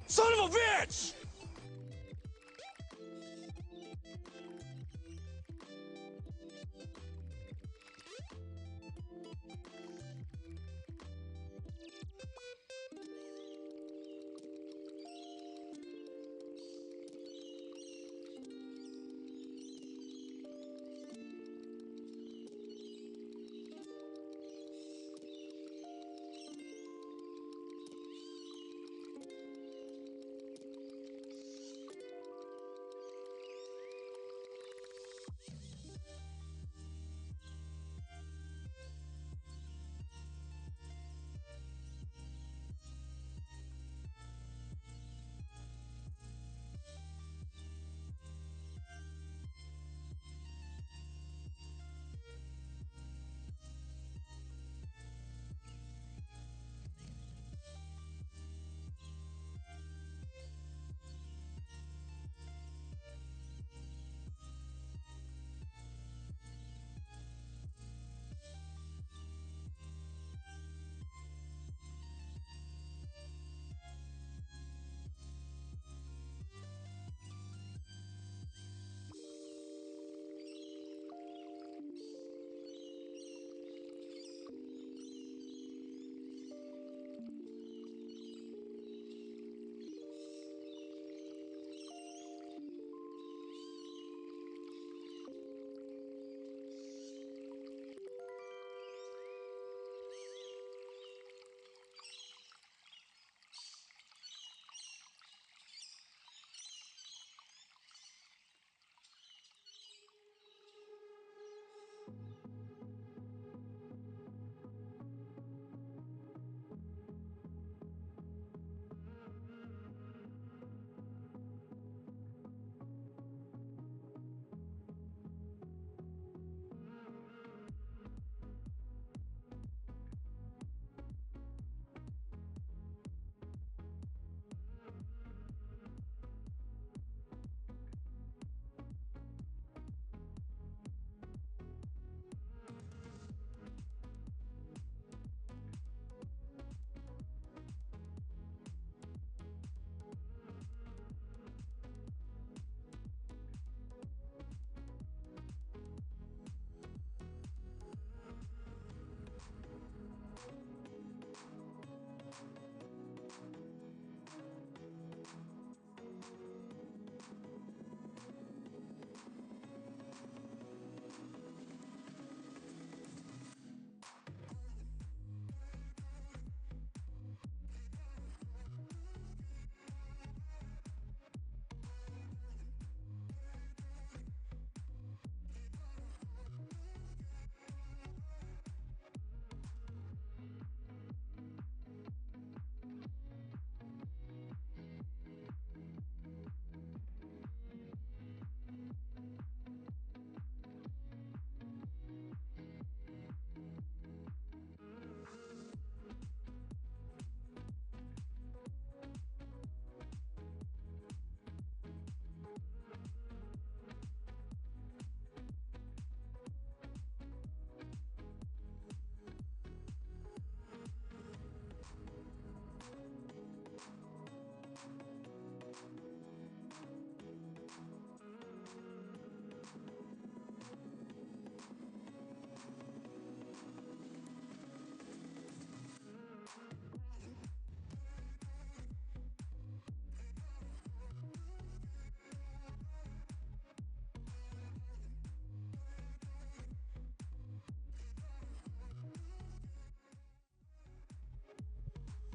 Son of a bitch!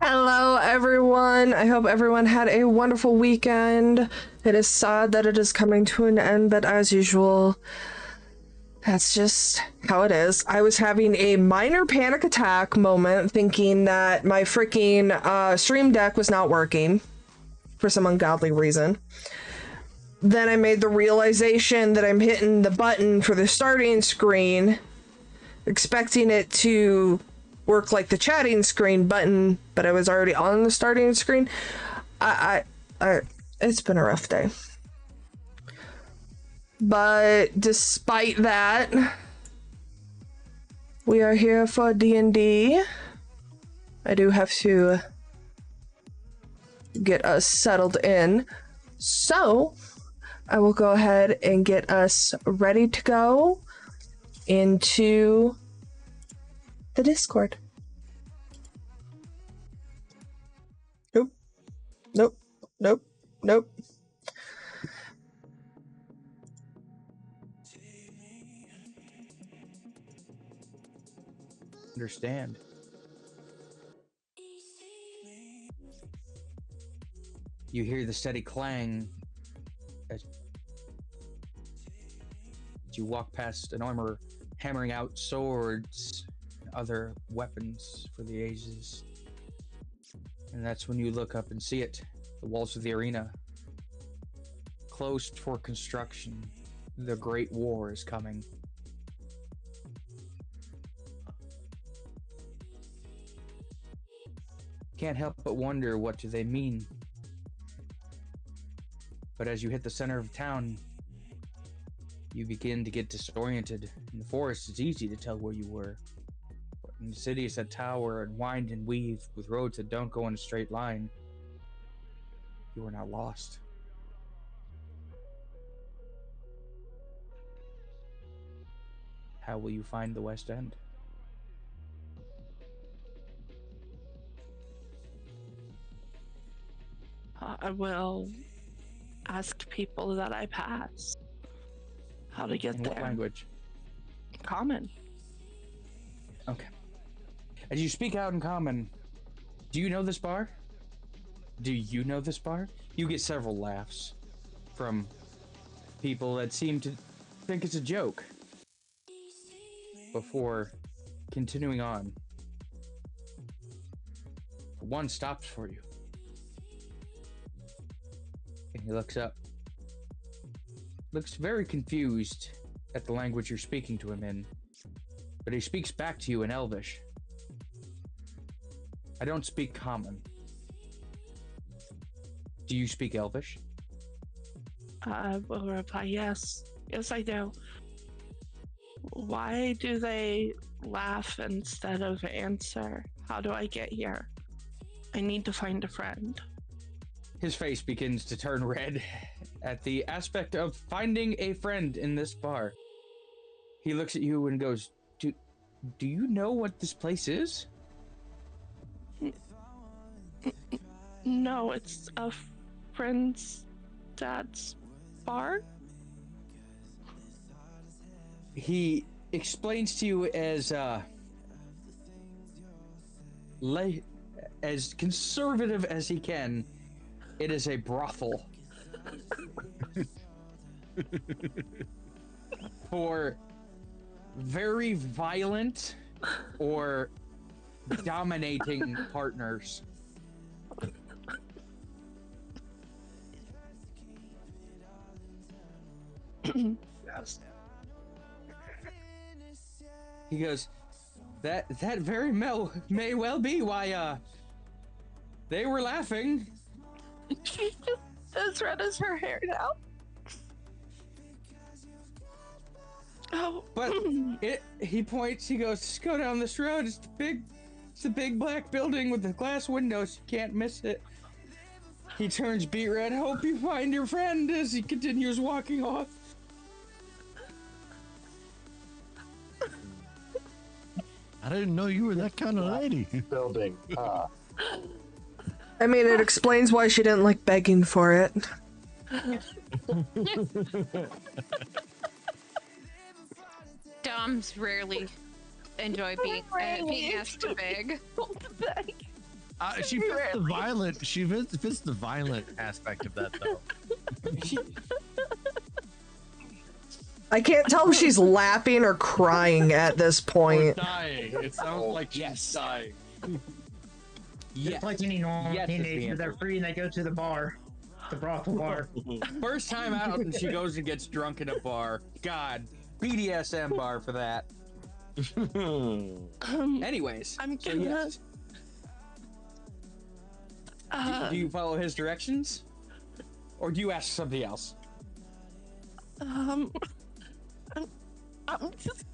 Hello, everyone. I hope everyone had a wonderful weekend. It is sad that it is coming to an end, but as usual, that's just how it is. I was having a minor panic attack moment thinking that my freaking Stream Deck was not working for some ungodly reason. Then I made the realization that I'm hitting the button for the starting screen, expecting it to work like the chatting screen button, but I was already on the starting screen. It's been a rough day. But despite that, we are here for D&D. I do have to get us settled in. So, I will go ahead and get us ready to go into the Discord. Nope. Nope. Nope. Nope. Understand. You hear the steady clang as you walk past an armor hammering out swords and other weapons for the ages. And that's when you look up and see it. The walls of the arena closed for construction. The Great War is coming. Can't help but wonder, what do they mean? But as you hit the center of town, you begin to get disoriented. In the forest, it's easy to tell where you were. But in the cities that tower and wind and weave with roads that don't go in a straight line, you are now lost. How will you find the West End? I will ask people that I pass how to get In there. what language? Common. Okay. As you speak out in common, do you know this bar? Do you know this bar? You get several laughs from people that seem to think it's a joke before continuing on. One stops for you. And he looks up. Looks very confused at the language you're speaking to him in, but he speaks back to you in Elvish. I don't speak common. Do you speak Elvish? I will reply, yes. Yes, I do. Why do they laugh instead of answer? How do I get here? I need to find a friend. His face begins to turn red at the aspect of finding a friend in this bar. He looks at you and goes, Do you know what this place is? No, it's a friend's dad's bar? He explains to you as conservative as he can. It is a brothel for very violent or dominating partners. Yes. He goes, that very may well be why they were laughing. She's just as red as her hair now. Oh. But he points, he goes, just go down this road, it's the big black building with the glass windows, you can't miss it. He turns beet red, hope you find your friend, as he continues walking off. I didn't know you were that kind of lady. Building. I mean, it explains why she didn't like begging for it. Doms rarely enjoy being asked to beg. She fits the violent. She fits the violent aspect of that, though. I can't tell if she's laughing or crying at this point. Or dying. It sounds like she's dying. Just like any normal Yes is the teenager, answer. they're free and they go to the bar. The brothel bar. First time out, and she goes and gets drunk in a bar. God, BDSM bar for that. Anyways, I'm so gonna. yes. Do you follow his directions, or do you ask somebody else? I'm just.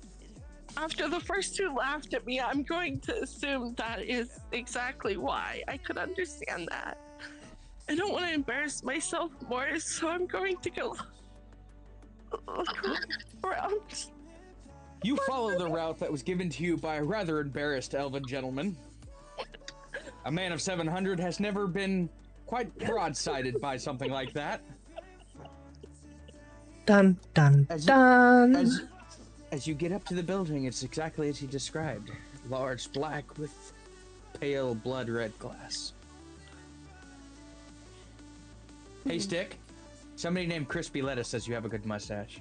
After the first two laughed at me, I'm going to assume that is exactly why. I could understand that. I don't want to embarrass myself more, so I'm going to go around. You follow the route that was given to you by a rather embarrassed elven gentleman. A man of 700 has never been quite broadsided by something like that. Dun dun As you, dun. as you get up to the building, it's exactly as he described. Large black with pale blood red glass. Hey, Stick. Somebody named Crispy Lettuce says you have a good mustache.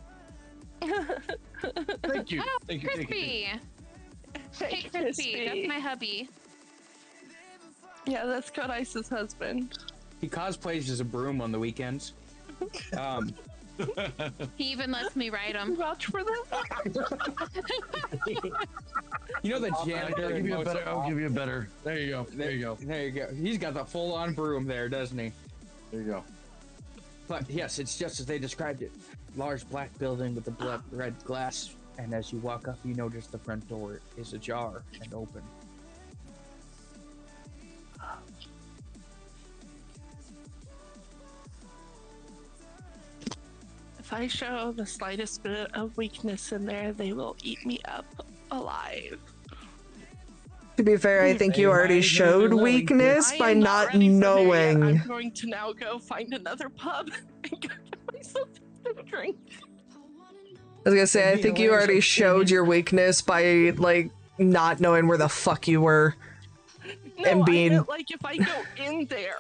Thank you. Oh, Thank you. Crispy. Hey, Crispy. That's my hubby. Yeah, that's Code Ice's husband. He cosplays as a broom on the weekends. He even lets me ride him. Vouch for that? You know the janitor. I'll give you a better. I'll give you a better. There you go. There you go. There you go. He's got the full-on broom there, doesn't he? There you go. But yes, it's just as they described it. Large black building with the blood red glass, and as you walk up, you notice the front door is ajar and open. If I show the slightest bit of weakness in there, they will eat me up alive. To be fair, I think you already showed weakness by not ready for there yet. knowing. I'm going to now go find another pub and go get myself a drink. I was gonna say, I think you already showed your weakness by, like, not knowing where the fuck you were. No, And being- I meant, like, if I go in there.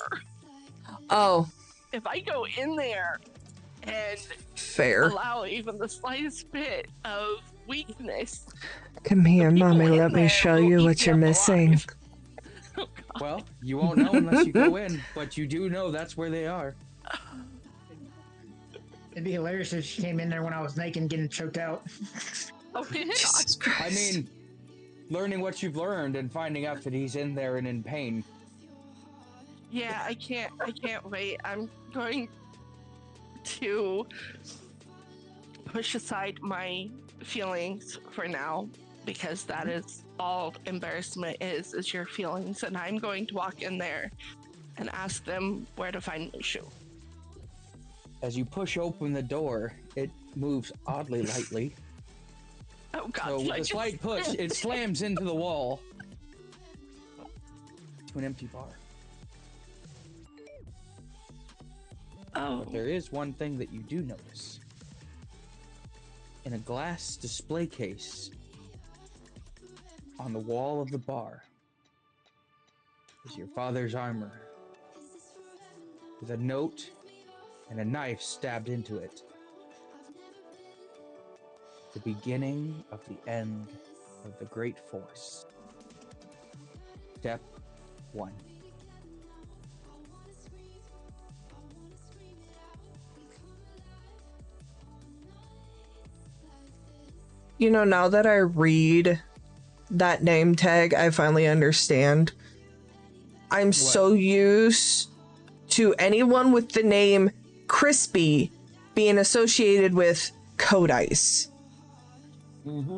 Oh, If I go in there and fair. allow even the slightest bit of weakness. Come here, people mommy, in let me there show will you eat what me you're up missing. alive. Well, you won't know unless you go in, but you do know that's where they are. It'd be hilarious if she came in there when I was naked and getting choked out. Oh, Jesus God. I mean, learning what you've learned and finding out that he's in there and in pain. Yeah, I can't wait. I'm going to push aside my feelings for now, because that is all embarrassment is your feelings, and I'm going to walk in there and ask them where to find Mushu. As you push open the door, it moves oddly lightly. Oh God! So did with I a just- slight push, it slams into the wall to an empty bar. Oh, But there is one thing that you do notice. In a glass display case on the wall of the bar is your father's armor with a note and a knife stabbed into it. The beginning of the end of the Great Force. Step 1. You know, now that I read that name tag, I finally understand. I'm so used to anyone with the name Crispy being associated with Code Ice.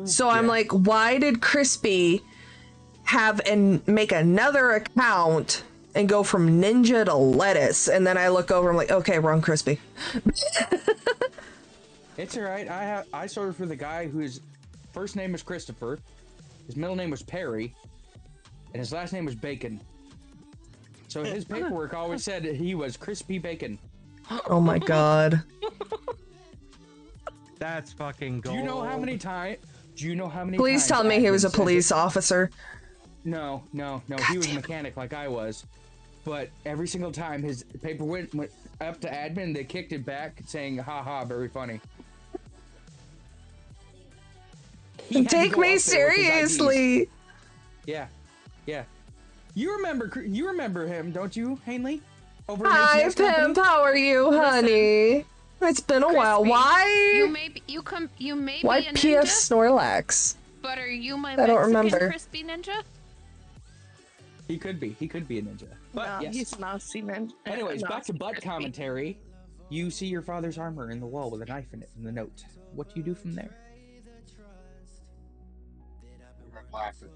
So I'm like, why did Crispy have and make another account and go from Ninja to Lettuce? And then I look over, I'm like, okay, wrong Crispy. It's all right. I sorted for the guy whose first name was Christopher, his middle name was Perry, and his last name was Bacon. So his paperwork always said that he was Crispy Bacon. Oh my god. That's fucking gold. Do you know how many times? Do you know how many? Please times tell me he was a admin said police officer. No. He was a mechanic like I was. But every single time his paper went up to admin, they kicked it back saying, "Ha, very funny." He had to Take go me up there with his IDs. seriously. Yeah. You remember him, don't you, Hanley? Over Hi, at HCS Pimp. Company? How are you, honey? It's been a while. Crispy, Why? You may Why be a P.S. ninja. Snorlax? But are you my I don't Mexican remember. crispy ninja? He could be. He could be a ninja. But No, yes. he's not seen. Anyways, back to butt commentary. You see your father's armor in the wall with a knife in it and the note. What do you do from there?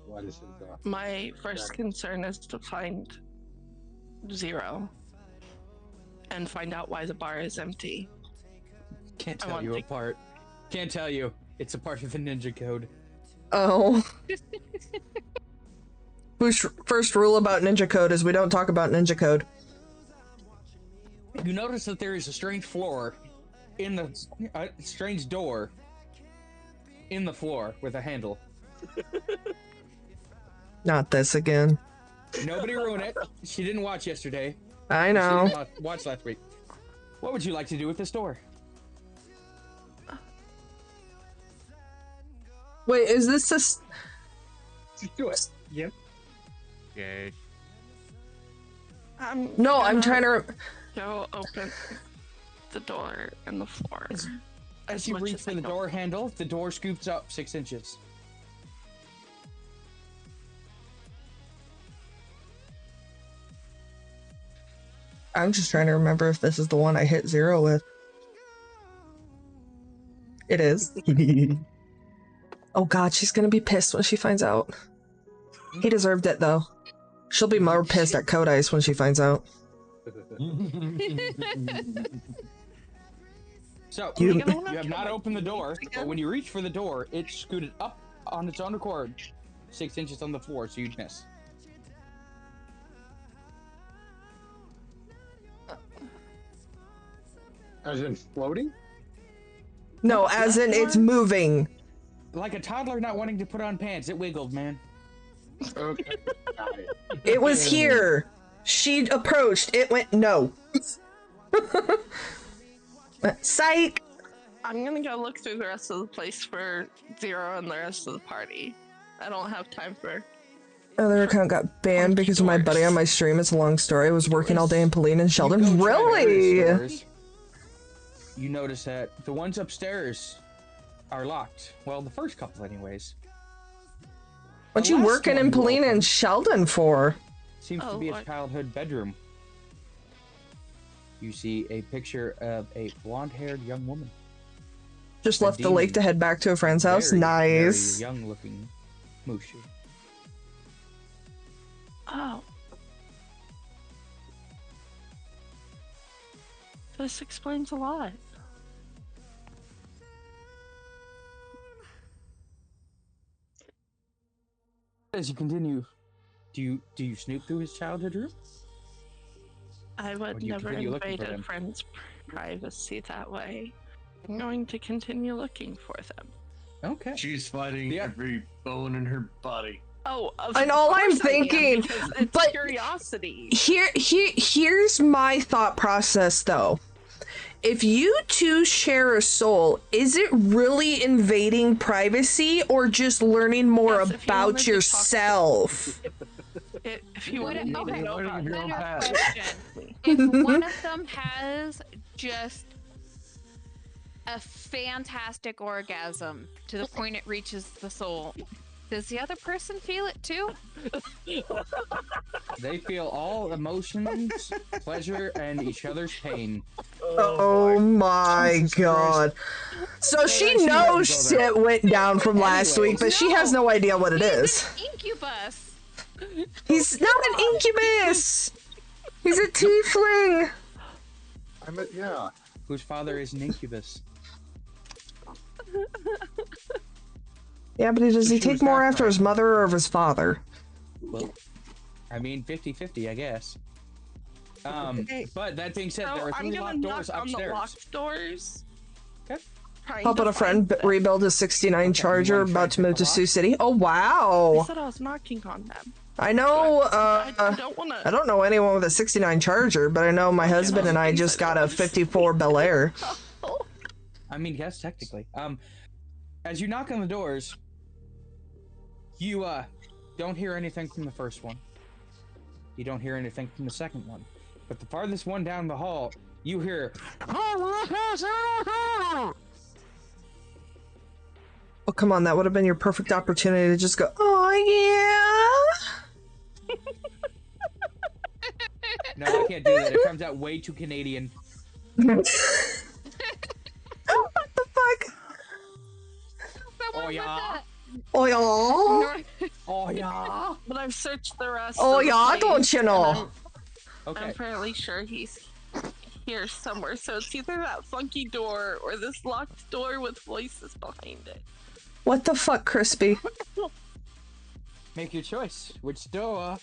What is his, My first concern is to find Zero and find out why the bar is empty. Can't I tell want you to- apart. Can't tell you. It's a part of the ninja code. Oh. Whose first rule about ninja code is we don't talk about ninja code. You notice that there is a strange floor in the strange door in the floor with a handle. Not this again. Nobody ruin it. She didn't watch yesterday. I She know. didn't watch last week. What would you like to do with this door? Wait, is this just... do it. Yep. Okay. No, I'm trying to... Go open the door and the floor. As you much reach as for I the don't- door handle, the door scoops up 6 inches. I'm just trying to remember if this is the one I hit 0 with. It is. Oh god, she's gonna be pissed when she finds out. He deserved it though. She'll be more pissed at Code Ice when she finds out. So, You- you have not opened the door, but when you reach for the door, it scooted up on its own accord 6 inches on the floor, so you'd miss. As in floating? No, as in it's moving. Like a toddler not wanting to put on pants, it wiggled, man. Okay. Got it. It was here. She approached. It went no. Psych. I'm gonna go look through the rest of the place for Zero and the rest of the party. I don't have time for. Other account got banned because of my buddy on my stream. It's a long story. I was working all day in Pauline and Sheldon. You go try various Really? stores, you notice that the ones upstairs are locked. Well, the first couple, anyways. What The you last working one in you Pauline and opened Sheldon for? Seems to Oh, be a Lord. childhood bedroom. You see a picture of a blonde-haired young woman. Just A left the lake demon. to head back to a friend's house. Very, Nice. very young-looking Mushu. Oh. This explains a lot. As you continue, do you snoop through his childhood room? I Or would do you never continue looking invade for a them? friend's privacy that way. I'm going to continue looking for them. Okay. She's fighting Yeah. every bone in her body. Oh, of And all I'm course I am, thinking, because it's but- curiosity. Here's my thought process though. If you two share a soul, is it really invading privacy or just learning more Yes, if you wanted about to talk to- yourself? If you What- wanted me to okay, know learning about your own better path. question. If one of them has just a fantastic orgasm to the point it reaches the soul, does the other person feel it too? They feel all emotions, pleasure, and each other's pain. Oh my Jesus god. So she she knows doesn't go there. shit went down from last week, but she has no idea what it is. He's an incubus. He's not an incubus! He's a tiefling! Yeah. Whose father is an incubus. Yeah, but does he She was take more half after right. his mother or of his father? Well, I mean, 50-50, I guess. Okay. But that being said, So there are I'm 3 gonna locked knock doors on the upstairs. locked doors. Okay. trying Helping to a friend find them. rebuild his 69 Charger, wanna try about to and move pick to a Sioux lock? City. Oh, I wow. said I was knocking on them. I know, I don't want I to. don't know anyone with a 69 Charger, but I know my husband and I just got a 54 Bel Air. I mean, yes, technically. As you knock on the doors, you don't hear anything from the first one. You don't hear anything from the second one. But the farthest one down the hall, you hear Oh, come on. That would have been your perfect opportunity to just go, oh, No, I can't do that. It comes out way too Canadian. yeah. What the fuck? Someone Oh, with yeah. Oh, yeah. that. Oh, yeah. But I've searched the rest. Oh, of the yeah, place, don't you and know? I'm Okay. fairly sure he's here somewhere. So it's either that funky door or this locked door with voices behind it. What the fuck, Crispy? Make your choice. Which door?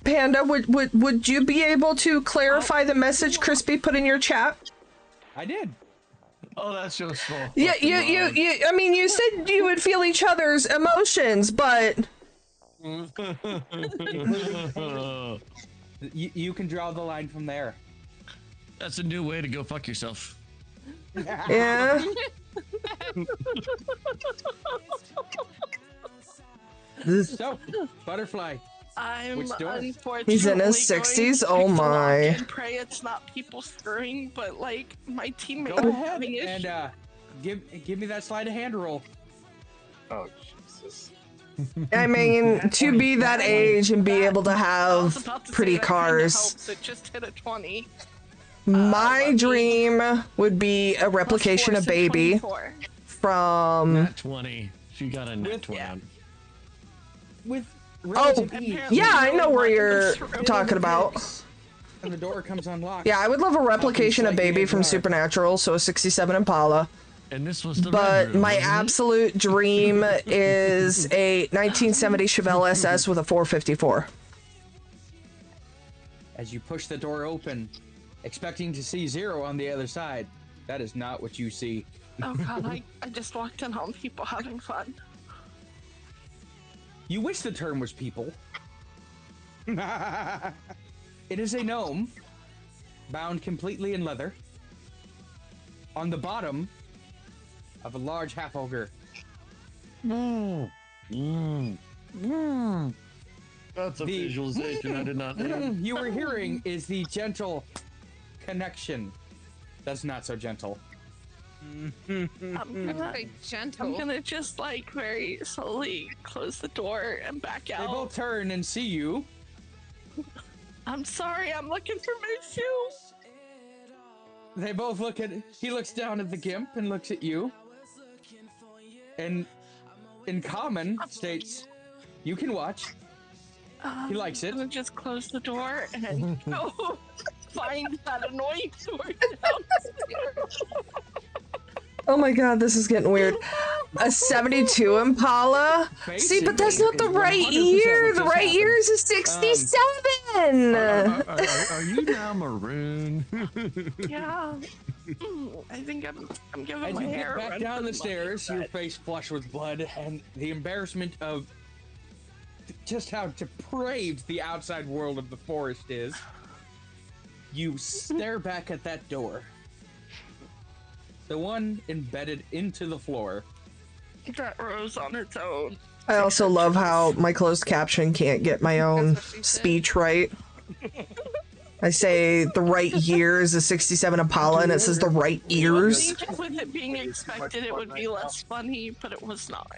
Panda, would you be able to clarify the message Crispy put in your chat? I did. Oh, that's just so. Yeah, you. I mean, you said you would feel each other's emotions, but You can draw the line from there. That's a new way to go fuck yourself. yeah. So, Butterfly. I'm Which door? unfortunately He's in his going 60s? to Oh pick the lock my. and pray it's not people scurrying, but like my teammates Go are ahead having issues. and give me that sleight of hand roll. Oh Jesus. I mean, to be that age and be able to I was have about to say pretty that kinda cars. helps. It just hit a 20. My dream would be a Plus replication 4, of so Baby 24. from. Nat 20. She got a nat With- 20. yeah. With Oh, relative ease. yeah, I know where you're Really talking about. And the door comes unlocked. Yeah, I would love a replication of Obviously, Baby you from are. Supernatural, so a 67 Impala. And this was the But red room, my wasn't it? absolute dream is a 1970 Chevelle SS with a 454. As you push the door open, expecting to see Zero on the other side, that is not what you see. Oh god, I just walked in on people having fun. You wish the term was people. It is a gnome, bound completely in leather, on the bottom of a large half ogre. That's a The- visualization I did not need. You were hearing is the gentle connection. That's not so gentle. I'm That's gonna, very I'm gentle. gonna just like very slowly close the door and back They out. both turn and see you. I'm sorry, I'm looking for my shoes. They both look at. He looks down at the gimp and looks at you. And in common states, "You can watch." He likes it. I'm gonna just close the door and go find that annoying door downstairs. Oh my god, this is getting weird. A 72 Impala? See, but that's not the Basically, right 100% year. what The just right year is a 67. Are you now maroon? Yeah. I think I'm giving As my you hair get a back run down for the money, stairs, your but- face flushed with blood and the embarrassment of just how depraved the outside world of the forest is. You stare back at that door. The one embedded into the floor. that rose on its own. I also love how my closed caption can't get my own That's what she said. speech right. I say the right year is a 67 Impala and it says the right You would ears. think with it being expected, it would be less funny, but it was not.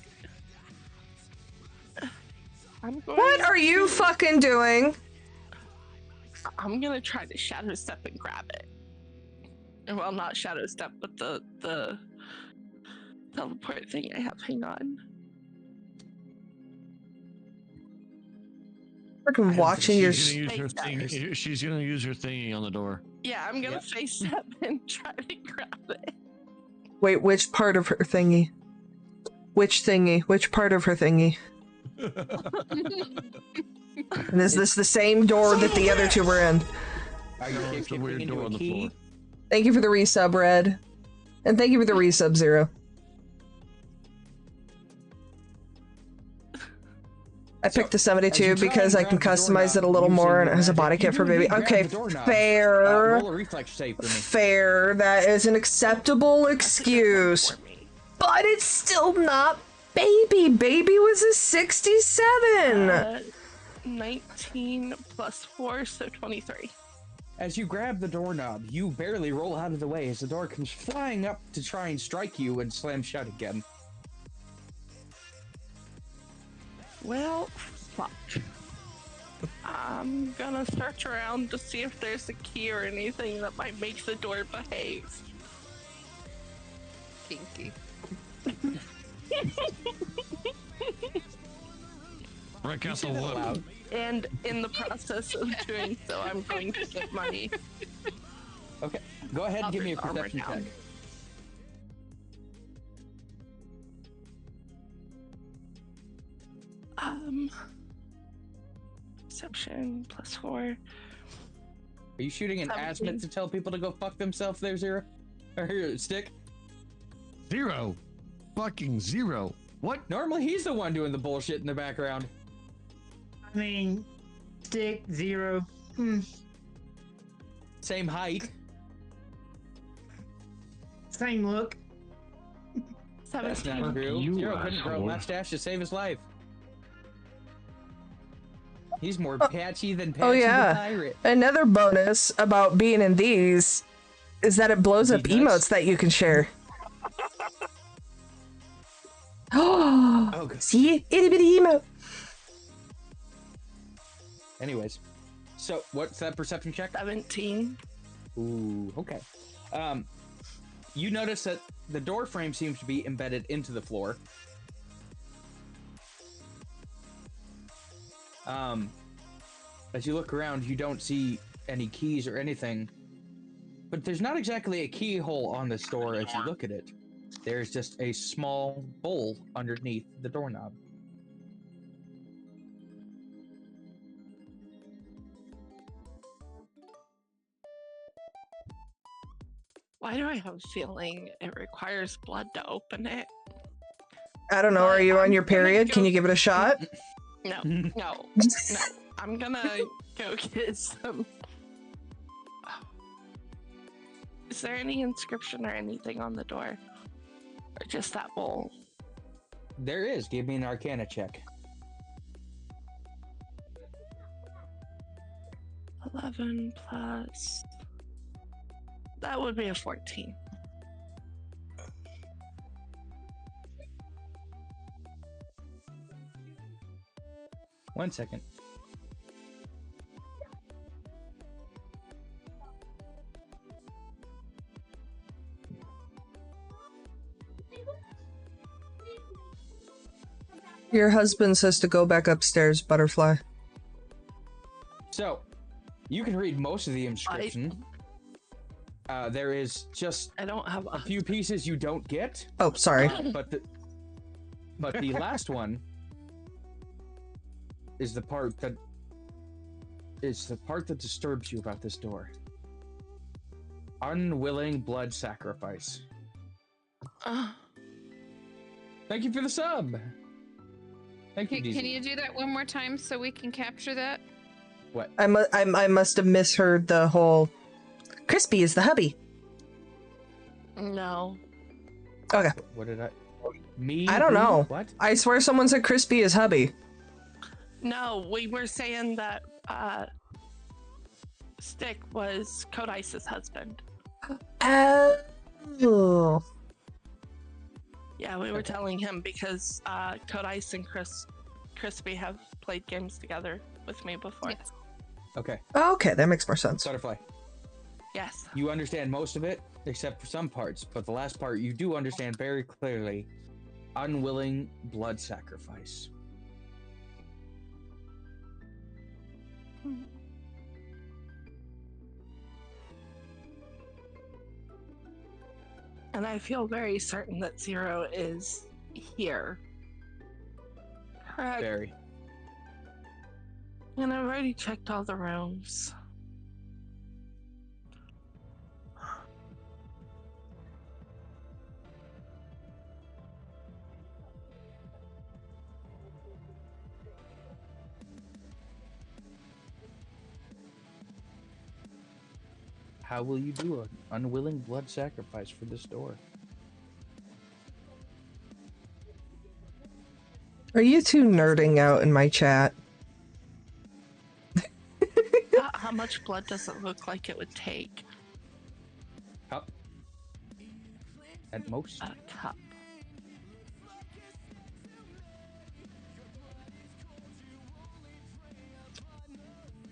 What are you fucking doing? I'm gonna try to shadow step and grab it. Well, not shadow step, but the teleport thing I have. Hang on. Freaking watching your. She's gonna use her Face thing. She's gonna use her thingy on the door. Yeah, I'm gonna Yep. face step and try to grab it. Wait, which part of her thingy? Which thingy? Which part of her thingy? And is this the same door that the other two were in? Are you No, it's a kicking weird into door a on the key? floor. Thank you for the resub, Red. And thank you for the resub, Zero. I picked the 72 As you try because and I can grab the customize it a doorknob little more and it using has a your body magic, kit you for do baby. indeed grab Okay, the doorknob. fair. Roll a reflex save for me. Fair. That is an acceptable excuse. For me. But it's still not baby. Baby was a 67. 19 plus 4, so 23. As you grab the doorknob, you barely roll out of the way as the door comes flying up to try and strike you and slam shut again. Well, fuck. I'm gonna search around to see if there's a key or anything that might make the door behave. Kinky. Break out the Say that wood. aloud. And in the process of doing so, I'm going to get my Okay, go ahead and give me a armor perception check. down. Perception +4. Are you shooting an 17. asmit to tell people to go fuck themselves there, Zero? Or here, Stick? 0. Fucking 0. What? Normally he's the one doing the bullshit in the background. I mean, stick 0. Same height. Same look. That's 17. not true. You Zero couldn't grow a asshole. mustache to save his life. He's more patchy than Patchy Oh, yeah. the Pirate. Another bonus about being in these is that it blows up Is he nuts? emotes that you can share. Oh, Oh, good. see? Itty bitty emote. Anyways, so what's that perception check? 17. Ooh, okay. You notice that the door frame seems to be embedded into the floor. As you look around, you don't see any keys or anything, but there's not exactly a keyhole on this door as you look at it. There's just a small bowl underneath the doorknob. Why do I have a feeling it requires blood to open it? I don't know. Are you on your period? Can you give it a shot? No, no. I'm gonna go get some. Is there any inscription or anything on the door? Or just that bowl? There is. Give me an Arcana check. 11 plus. That would be a 14. One second. Your husband says to go back upstairs, Butterfly. So, you can read most of the inscription. There is just I don't have a few pieces you don't get, Oh, sorry. but the last one is the part that disturbs you about this door. Unwilling blood sacrifice. Thank you for the sub. Thank you, Can you do that one more time so we can capture that? What? I must have misheard the whole. Crispy is the hubby. No. Okay. What did I? Me? I don't who? know. What? I swear someone said Crispy is hubby. No, we were saying that Stick was Codice's husband. Oh. Yeah, we were telling him because Codice and Crispy have played games together with me before. Yes. Okay. Okay, that makes more sense. Butterfly. Yes. You understand most of it, except for some parts, but the last part you do understand very clearly. Unwilling blood sacrifice. And I feel very certain that Zero is here. Correct. Very. And I've already checked all the rooms. How will you do an unwilling blood sacrifice for this door? Are you two nerding out in my chat? How much blood does it look like it would take? Cup. At most. A cup.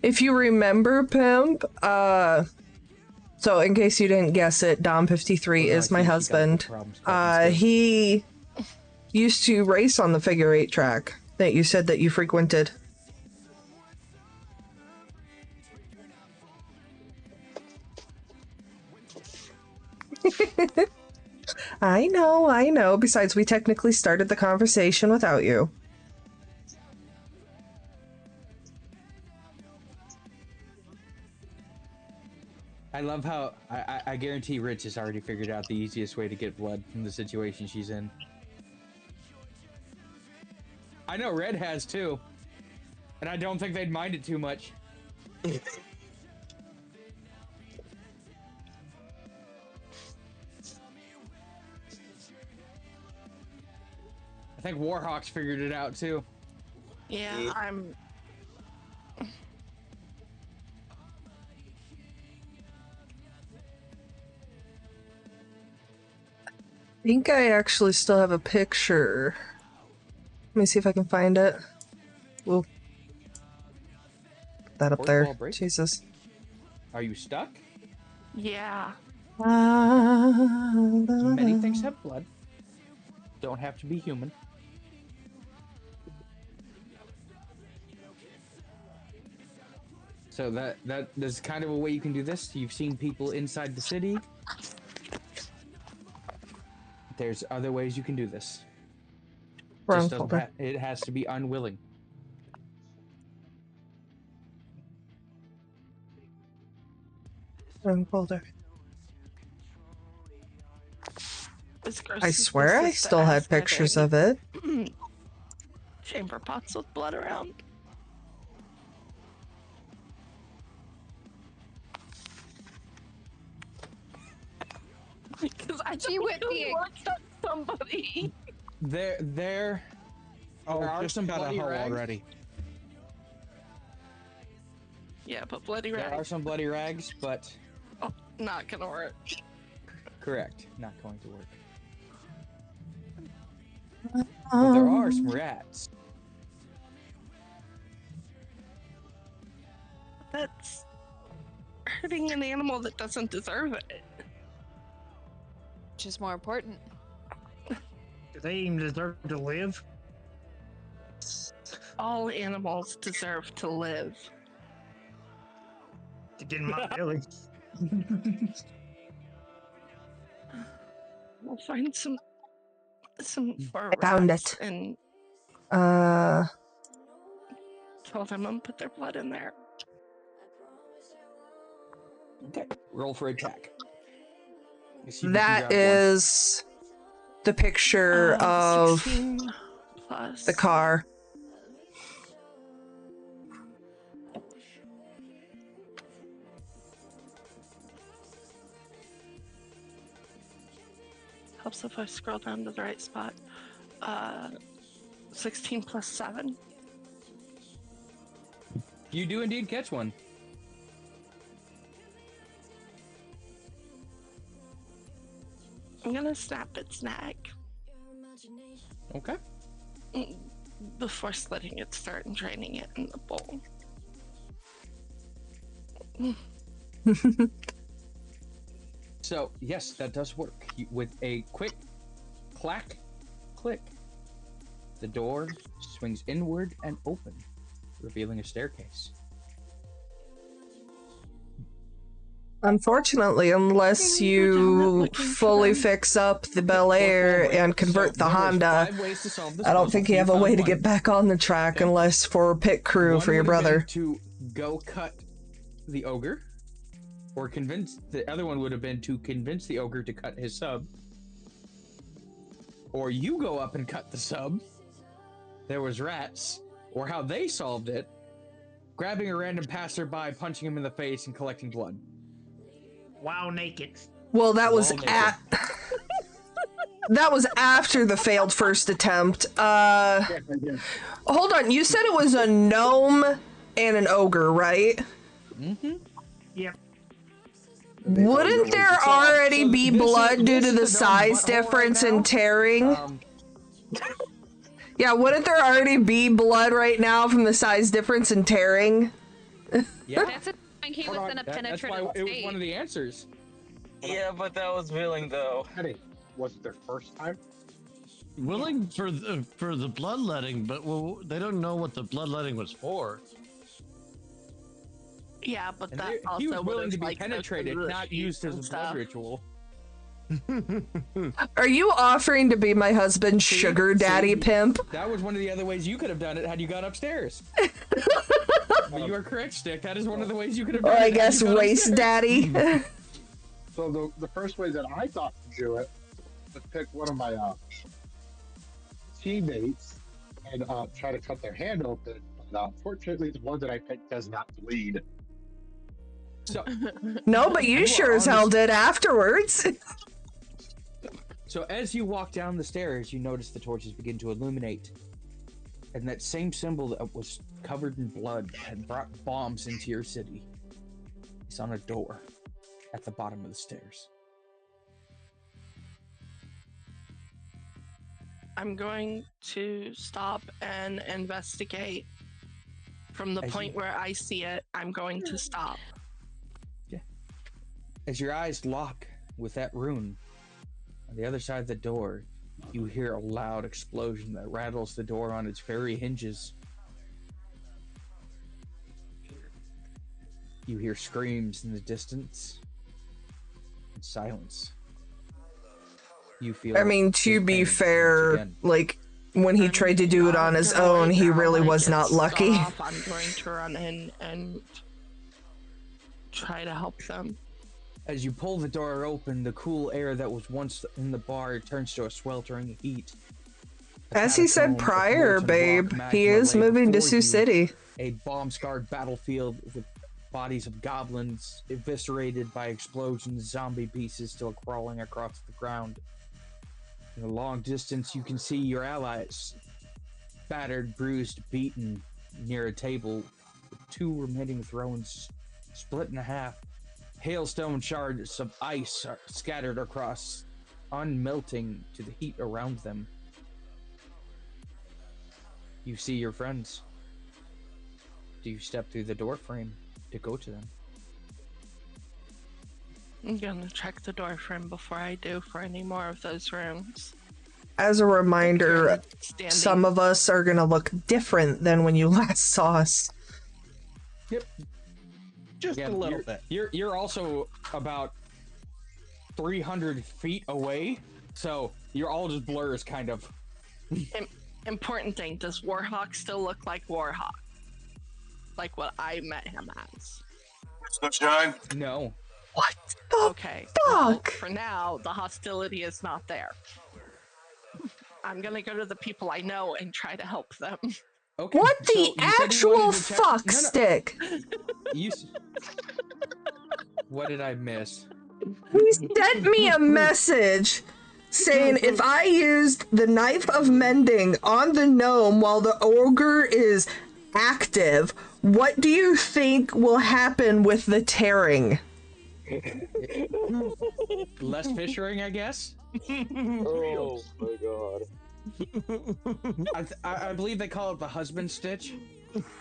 If you remember, Pimp, so in case you didn't guess it, Dom53 is my husband. He used to race on the figure 8 track that you said that you frequented. I know. Besides, we technically started the conversation without you. I love how I guarantee Rich has already figured out the easiest way to get blood from the situation she's in. I know Red has too, and I don't think they'd mind it too much. I think Warhawk's figured it out too. Yeah, I'm. I think I actually still have a picture. Let me see if I can find it. We'll put that up there. Jesus. Are you stuck? Yeah. Many things have blood. Don't have to be human. So there's kind of a way you can do this. You've seen people inside the city. There's other ways you can do this. Wrong Just folder. it has to be unwilling. Wrong folder. As gross I as swear I this is to still had ask, are there pictures any of it. chamber pots with blood around. Because I She would be a- looked at somebody. There are just some got a bloody hoe rags. already. Yeah, but bloody There are rags. some bloody rags, but Oh, not gonna work. correct, not going to work. But there are some rats. That's hurting an animal that doesn't deserve it. Which is more important. Do they even deserve to live? All animals deserve to live. It didn't mind really. We'll find some for I found rats it. and tell them and put their blood in there. Okay, roll for attack. Let's see if you can that grab one. is the picture of 16 plus the car. Helps if I scroll down to the right spot. 16 plus 7. You do indeed catch one. I'm gonna snap its neck Okay. before slitting its throat and draining it in the bowl. So, yes, that does work. With a quick clack, click, the door swings inward and open, revealing a staircase. Unfortunately, unless you fully fix up the Bel Air and convert the Honda, I don't think you have a way to get back on the track unless for pit crew for your brother. To go cut the ogre, or convince the other one would have been to convince the ogre to cut his sub, or you go up and cut the sub. There was rats, or how they solved it, grabbing a random passerby, punching him in the face, and collecting blood. Wow, naked. Well, that was Well, at that was after the failed first attempt. Hold on, you said it was a gnome and an ogre, right? Mm-hmm. Yep. Wouldn't there already be this is- blood due this to is the the size gnome butthole difference right in now. tearing? Yeah, wouldn't there already be blood right now from the size difference in tearing? Yeah, That's a he Hold was on, in a that's penetrative why it was state. one of the answers. Yeah, but that was willing though. Heading. Was it their first time? Willing for the bloodletting, but they don't know what the bloodletting was for. Yeah, but And that also he was willing to would've, be like, penetrated, opened the not sheet used as a and blood stuff. ritual. Are you offering to be my husband's See? sugar daddy See? pimp? That was one of the other ways you could have done it had you gone upstairs. But you are correct, Stick. That is one of the ways you could have Or done it. I had guess you gone race upstairs. daddy. So the first way that I thought to do it was pick one of my teammates and try to cut their hand open. But fortunately, the one that I picked does not bleed. So, No, but you You sure are as hell honest. did afterwards. so as you walk down the stairs, you notice the torches begin to illuminate. And that same symbol that was covered in blood had brought bombs into your city. It's on a door at the bottom of the stairs. I'm going to stop and investigate. From the As point you- where I see it, I'm going to stop. As your eyes lock with that rune, on the other side of the door, you hear a loud explosion that rattles the door on its very hinges. You hear screams in the distance and silence. You feel. I mean, to his be pain fair, once again. like when he I'm tried to do it not on his gonna own, wait he now, really like, was not it's lucky. off. I'm going to run in and try to help them. As you pull the door open, the cool air that was once in the bar turns to a sweltering heat. A As he said catacomb of prior, molten babe, rock he magma is lay moving to before Sioux you. City. A bomb-scarred battlefield with bodies of goblins eviscerated by explosions, zombie pieces still crawling across the ground. In the long distance, you can see your allies, battered, bruised, beaten, near a table, with two remaining thrones split in half. Hailstone shards of ice are scattered across, unmelting to the heat around them. You see your friends. Do you step through the door frame to go to them? I'm gonna check the door frame before I do for any more of those rooms. As a reminder, I'm standing. some of us are gonna look different than when you last saw us. Just a little bit. You're also about 300 feet away, so you're all just blurs, kind of. Important thing, does Warhawk still look like Warhawk? Like what I met him as? Sunshine. No. What the Okay. Well, fuck? for now, the hostility is not there. I'm gonna go to the people I know and try to help them. Okay. What so the you said you actual wanted to check- fuck No, no. stick? You. What did I miss? He sent me a message saying if I used the knife of mending on the gnome while the ogre is active, what do you think will happen with the tearing? Less fishing, I guess. Oh my god. I believe they call it the husband stitch.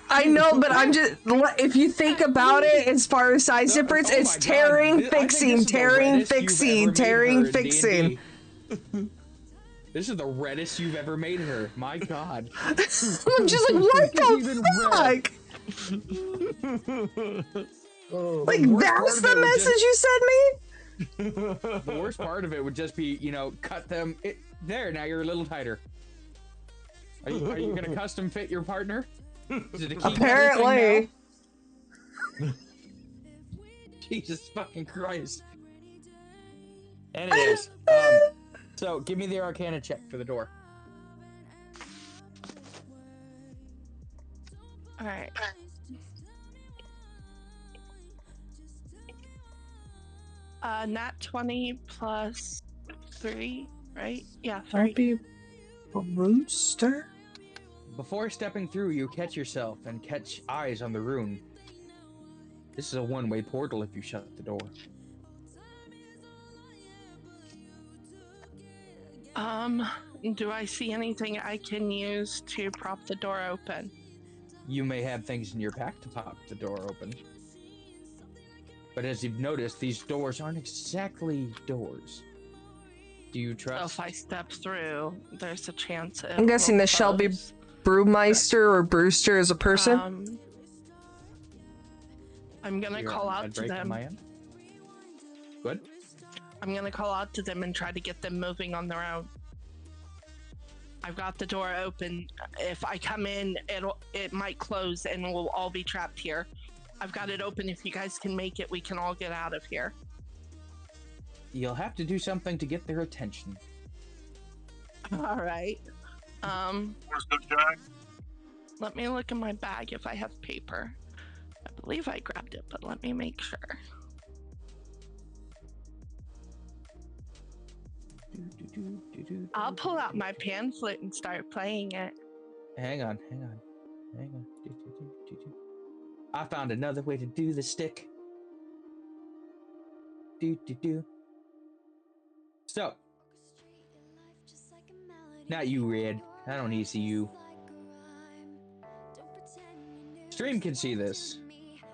I know, but I'm just, if you think about it, as far as side zippers, Oh it's my God. tearing, I think fixing, this is the tearing, reddest you've fixing, ever made tearing, her in fixing. D&D. This is the reddest you've ever made her. My God. I'm just like, what the fuck? Like, worst that's part of the it was message just- you sent me? The worst part of it would just be, cut them. There, now you're a little tighter. Are you going to custom fit your partner? Is it a key Apparently. now? Jesus fucking Christ. Anyways, so give me the Arcana check for the door. Alright. Nat 20 plus 3, right? Yeah, 3. Be a rooster? Before stepping through, you catch yourself and catch eyes on the rune. This is a one-way portal if you shut the door. Do I see anything I can use to prop the door open? you may have things in your pack to pop the door open. But as you've noticed, these doors aren't exactly doors. Do you trust? So if I step through, there's a chance it I'm guessing will the Shelby close. Brewmeister or Brewster is a person. I'm gonna You're call on out to break on them. my end. Good. I'm gonna call out to them and try to get them moving on their own. I've got the door open. If I come in, it might close and we'll all be trapped here. I've got it open. If you guys can make it, we can all get out of here. You'll have to do something to get their attention. All right. Let me look in my bag if I have paper. I believe I grabbed it, but let me make sure. I'll pull out my pan flute and start playing it. Hang on. I found another way to do the stick. So, not you, Red. I don't need to see you. Stream can see this.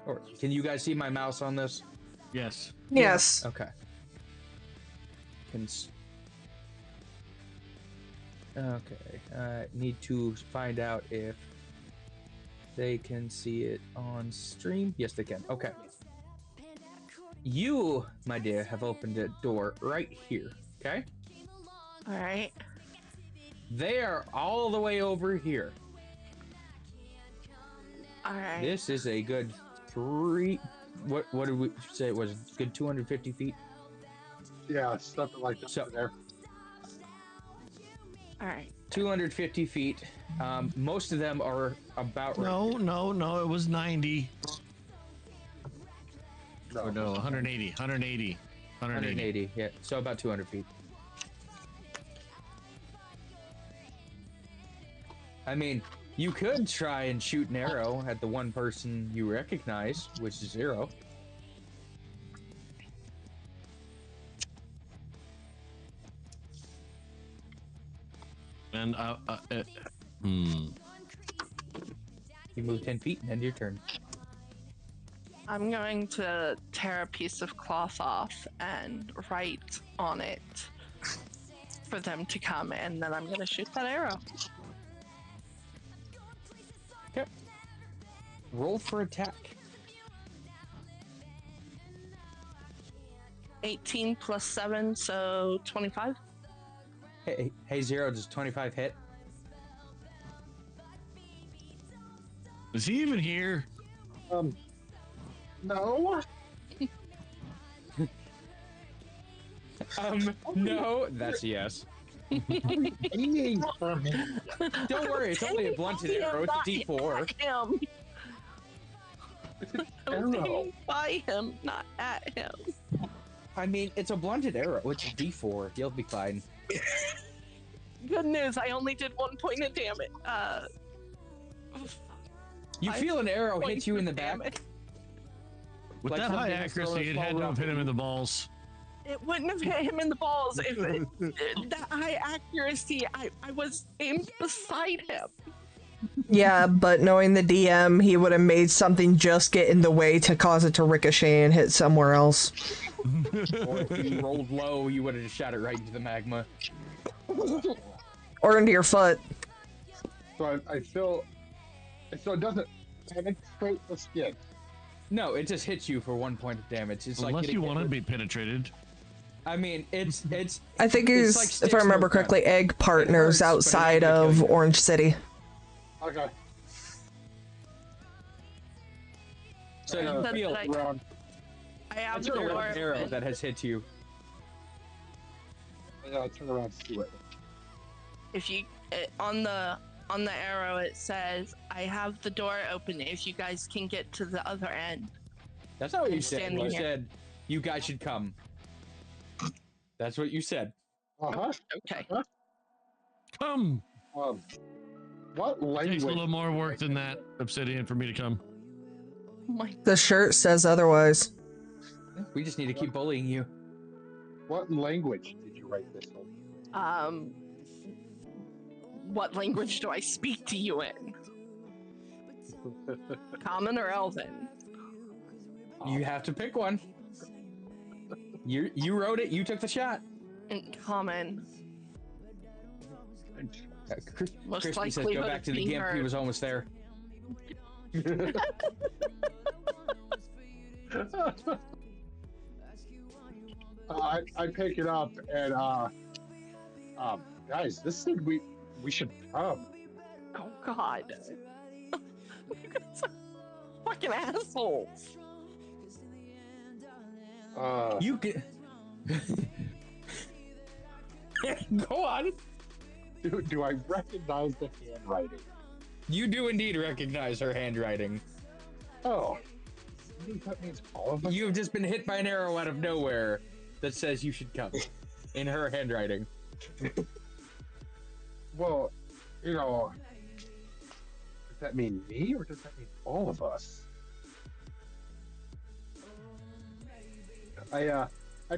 Or can you guys see my mouse on this? Yes. Yes. Okay. Okay. Need to find out if they can see it on stream. Yes, they can. Okay. You, my dear, have opened a door right here. Okay? All right. They are all the way over here. All right. This is a good what did we say it was? Good 250 feet? Yeah, something like that. So, there. All right. 250 feet. Most of them are about right. No, it was 90. No, Or no, 180. 180, yeah. So about 200 feet. I mean, you could try and shoot an arrow at the one person you recognize, which is Zero. And You move 10 feet and end your turn. I'm going to tear a piece of cloth off and write on it for them to come, and then I'm going to shoot that arrow. Okay. Roll for attack. 18 plus 7, so 25. Hey, Zero, does 25 hit? is he even here? No. No, that's a yes. Aiming for him. Don't worry, it's only a blunted arrow. It's a D4. Him. I was Arrow. aiming by him, not at him. I mean, it's a blunted arrow. It's a D4. You'll be fine. Good news, I only did 1 point of damage. You feel an arrow hit you in the back. With Like that high something that's throwing accuracy, a it small had to rock have hit at him you. in the balls. It wouldn't have hit him in the balls if that high accuracy. I was aimed beside him. Yeah, but knowing the DM, he would have made something just get in the way to cause it to ricochet and hit somewhere else. Or if you rolled low, you would have just shot it right into the magma. Or into your foot. So I feel. So it doesn't penetrate the skin. No, it just hits you for 1 point of damage. It's like Unless getting you hit want to with- be penetrated. I mean, it's. I think It's he's, like if sticks I in a remember gun. correctly, egg hurts, partners but it ain't outside gonna kill of you. Orange City. Okay. So Yeah, you that's feel like- Around. I have it's the an door arrow open. that has hit you. Turn around. See it. If you on the arrow, it says, "I have the door open. If you guys can get to the other end." That's not what you I'm said. standing You here. said you guys should come. That's what you said. Uh-huh. Okay. Come. What It language? takes a little more work than that, Obsidian, for me to come. Oh my. The shirt says otherwise. We just need to keep bullying you. What language did you write this in? What language do I speak to you in? Common or elven? You have to pick one. You wrote it. You took the shot. Common. Most Crispy says, likely "Go back to the gimp. He was almost there." I pick it up and guys, this thing we should come. Oh God. You guys are fucking assholes. You can go on. Do I recognize the handwriting? You do indeed recognize her handwriting. Oh. I think that means all of us. You have just been hit by an arrow out of nowhere that says you should come in her handwriting. Well, you know, does that mean me or does that mean all of us? I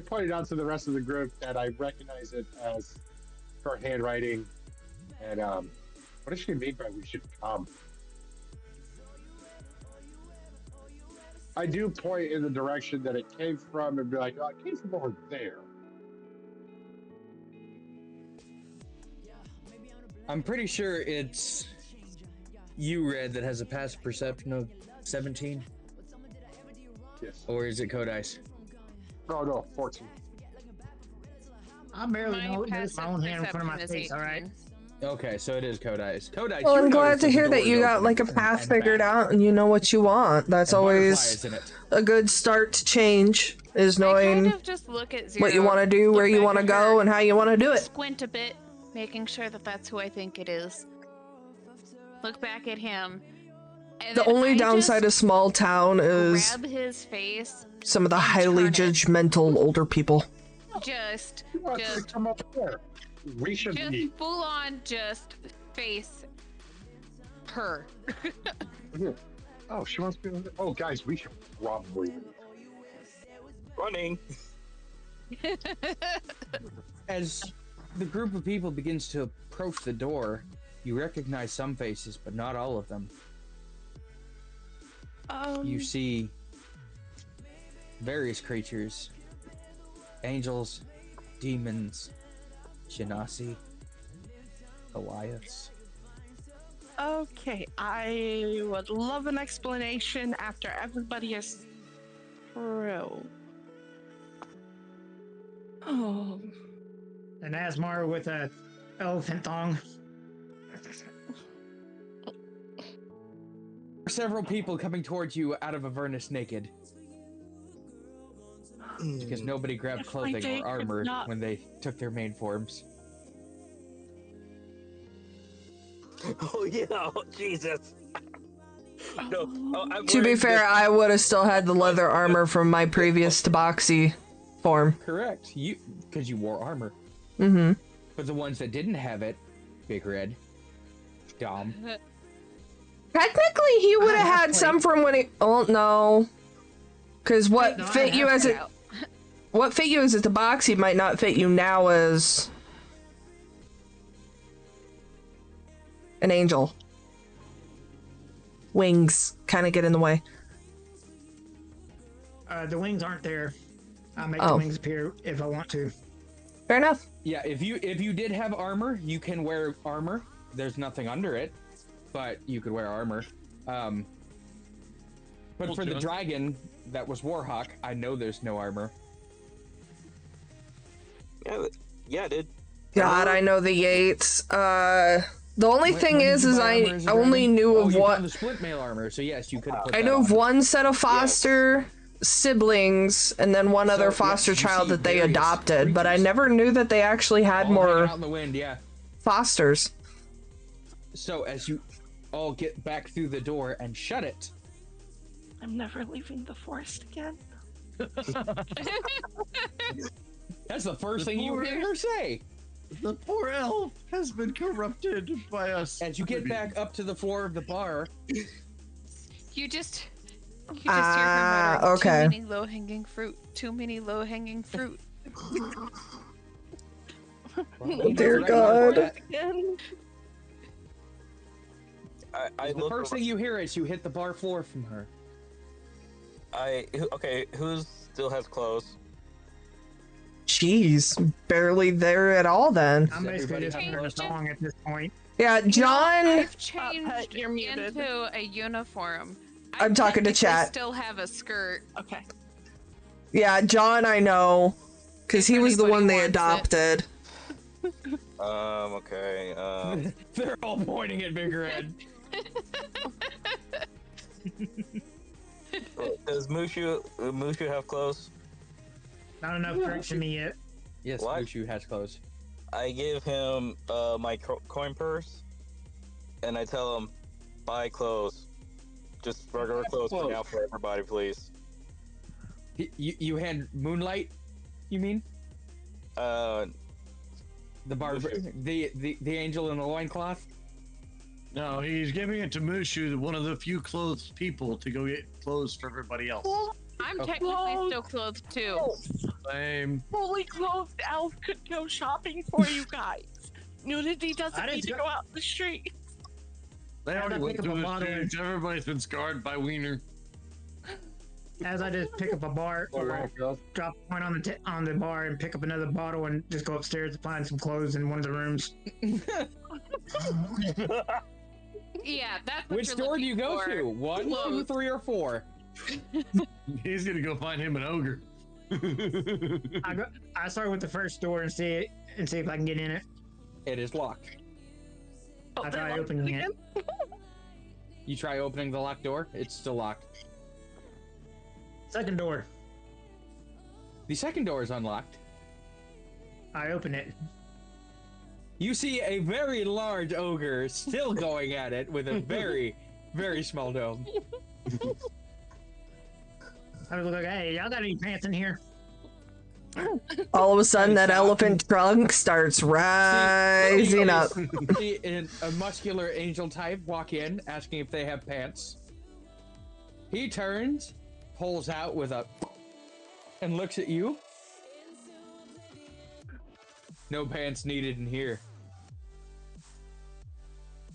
pointed out to the rest of the group that I recognize it as her handwriting, and what does she mean by we should come? I do point in the direction that it came from and be like, oh, it came from over there. I'm pretty sure it's you, Red, that has a passive perception of 17. Yes. Or is it Code Ice? No, 14. I barely My know notice my own hand in front of my perception is face, alright? 18. Okay, so it is Code Ice. Code Ice. Well, you I'm glad noticed to that the hear that door you is got open like a and path back. figured out and you know what you want. That's And Butterfly always is in it. a good start to change, is I kind knowing of just look at Zero, what you want to do, look where you back want to at go, her, and how you want to do it. squint a bit, making sure that that's who I think it is. Look back at him. And The then only I downside of just small town is grab his face, some of the and highly turn it. judgmental older people. just She wants to come up there. We should be. full on just face her. Oh, she wants to be. Oh, guys, we should probably. Running. As the group of people begins to approach the door, you recognize some faces, but not all of them. You see various creatures, angels, demons, genasi, Goliaths. Okay, I would love an explanation after everybody is through. Oh, An Asmar with a elephant thong. Several people coming towards you out of Avernus naked. Because nobody grabbed If my clothing day or could armor not- when they took their main forms. Oh yeah, oh, Jesus. No, I'm To be wearing fair, this- I would have still had the leather armor from my previous tabaxi form. Correct. Because you wore armor. Mm-hmm. But the ones that didn't have it, Big Red, Dom. Technically, he would have had some from when he. Oh no, because what No, I fit you have as a what fit you as a tabaxi might not fit you now as an angel. Wings kind of get in the way. The wings aren't there. I'll make Oh. the wings appear if I want to. Fair enough. Yeah, if you did have armor, you can wear armor. There's nothing under it, but you could wear armor. But Well, for the John. dragon that was Warhawk, I know there's no armor. Yeah, dude. God, I know the Yates. The only thing When is did you buy armor I as a only dragon? knew Oh, of you what found the split mail armor, so yes, you could have put I that know of on. one set of foster siblings and then one other So, foster yes, you child see that they various adopted, but I creatures. never knew that they actually had All hanging more out in the wind, yeah. fosters. So as you all get back through the door and shut it, I'm never leaving the forest again. that's the first The thing you hear her say. The poor elf has been corrupted by us. As you get back up to the floor of the bar, You just hear her muttering, okay. too many low-hanging fruit, too many low-hanging fruit. Dear God. Again. I The look. first thing you hear is you hit the bar floor from her. Okay. Who still has clothes? She's barely there at all then. I'm basically everybody just have wearing a clothes? song at this point. Yeah, John. I've changed Pet, you're muted. into a uniform. I'm talking to technically chat. Still have a skirt. Okay. Yeah, John, I know. Because If he was the anybody one they wants it. adopted. Okay. They're all pointing at Bigger Ed. Does Mushu have clothes? Not enough drink to me yet. Yes, What? Mushu has clothes. I give him my coin purse, and I tell him, buy clothes. Just regular clothes for now for everybody, please. You hand Moonlight, you mean? Uh, The the angel in the loincloth? No, he's giving it to Mushu, one of the few clothed people, to go get clothes for everybody else. I'm Okay. technically still clothed too. Same. Fully clothed elf could go shopping for you guys. Nudity doesn't I need didn't to go out in the street. They How'd I already went pick up to a the bottle and- stage. Everybody's been scarred by Wiener. As I just pick up a bar or drop one on the bar and pick up another bottle and just go upstairs to find some clothes in one of the rooms. Yeah, that's what Which you're door do looking you go for. to? 1, 2, Clothes. 3, or 4? He's gonna go find him an ogre. I start with the first door and see if I can get in it. It is locked. Oh, I they try locked opening it. again? You try opening the locked door, it's still locked. Second door, The second door is unlocked. I open it. You see a very large ogre still going at it with a very, very small dome. I look like, hey, y'all got any pants in here? All of a sudden, that Stop. elephant trunk starts rising up. See a muscular angel type walk in, asking if they have pants. He turns, pulls out with a and looks at you. No pants needed in here.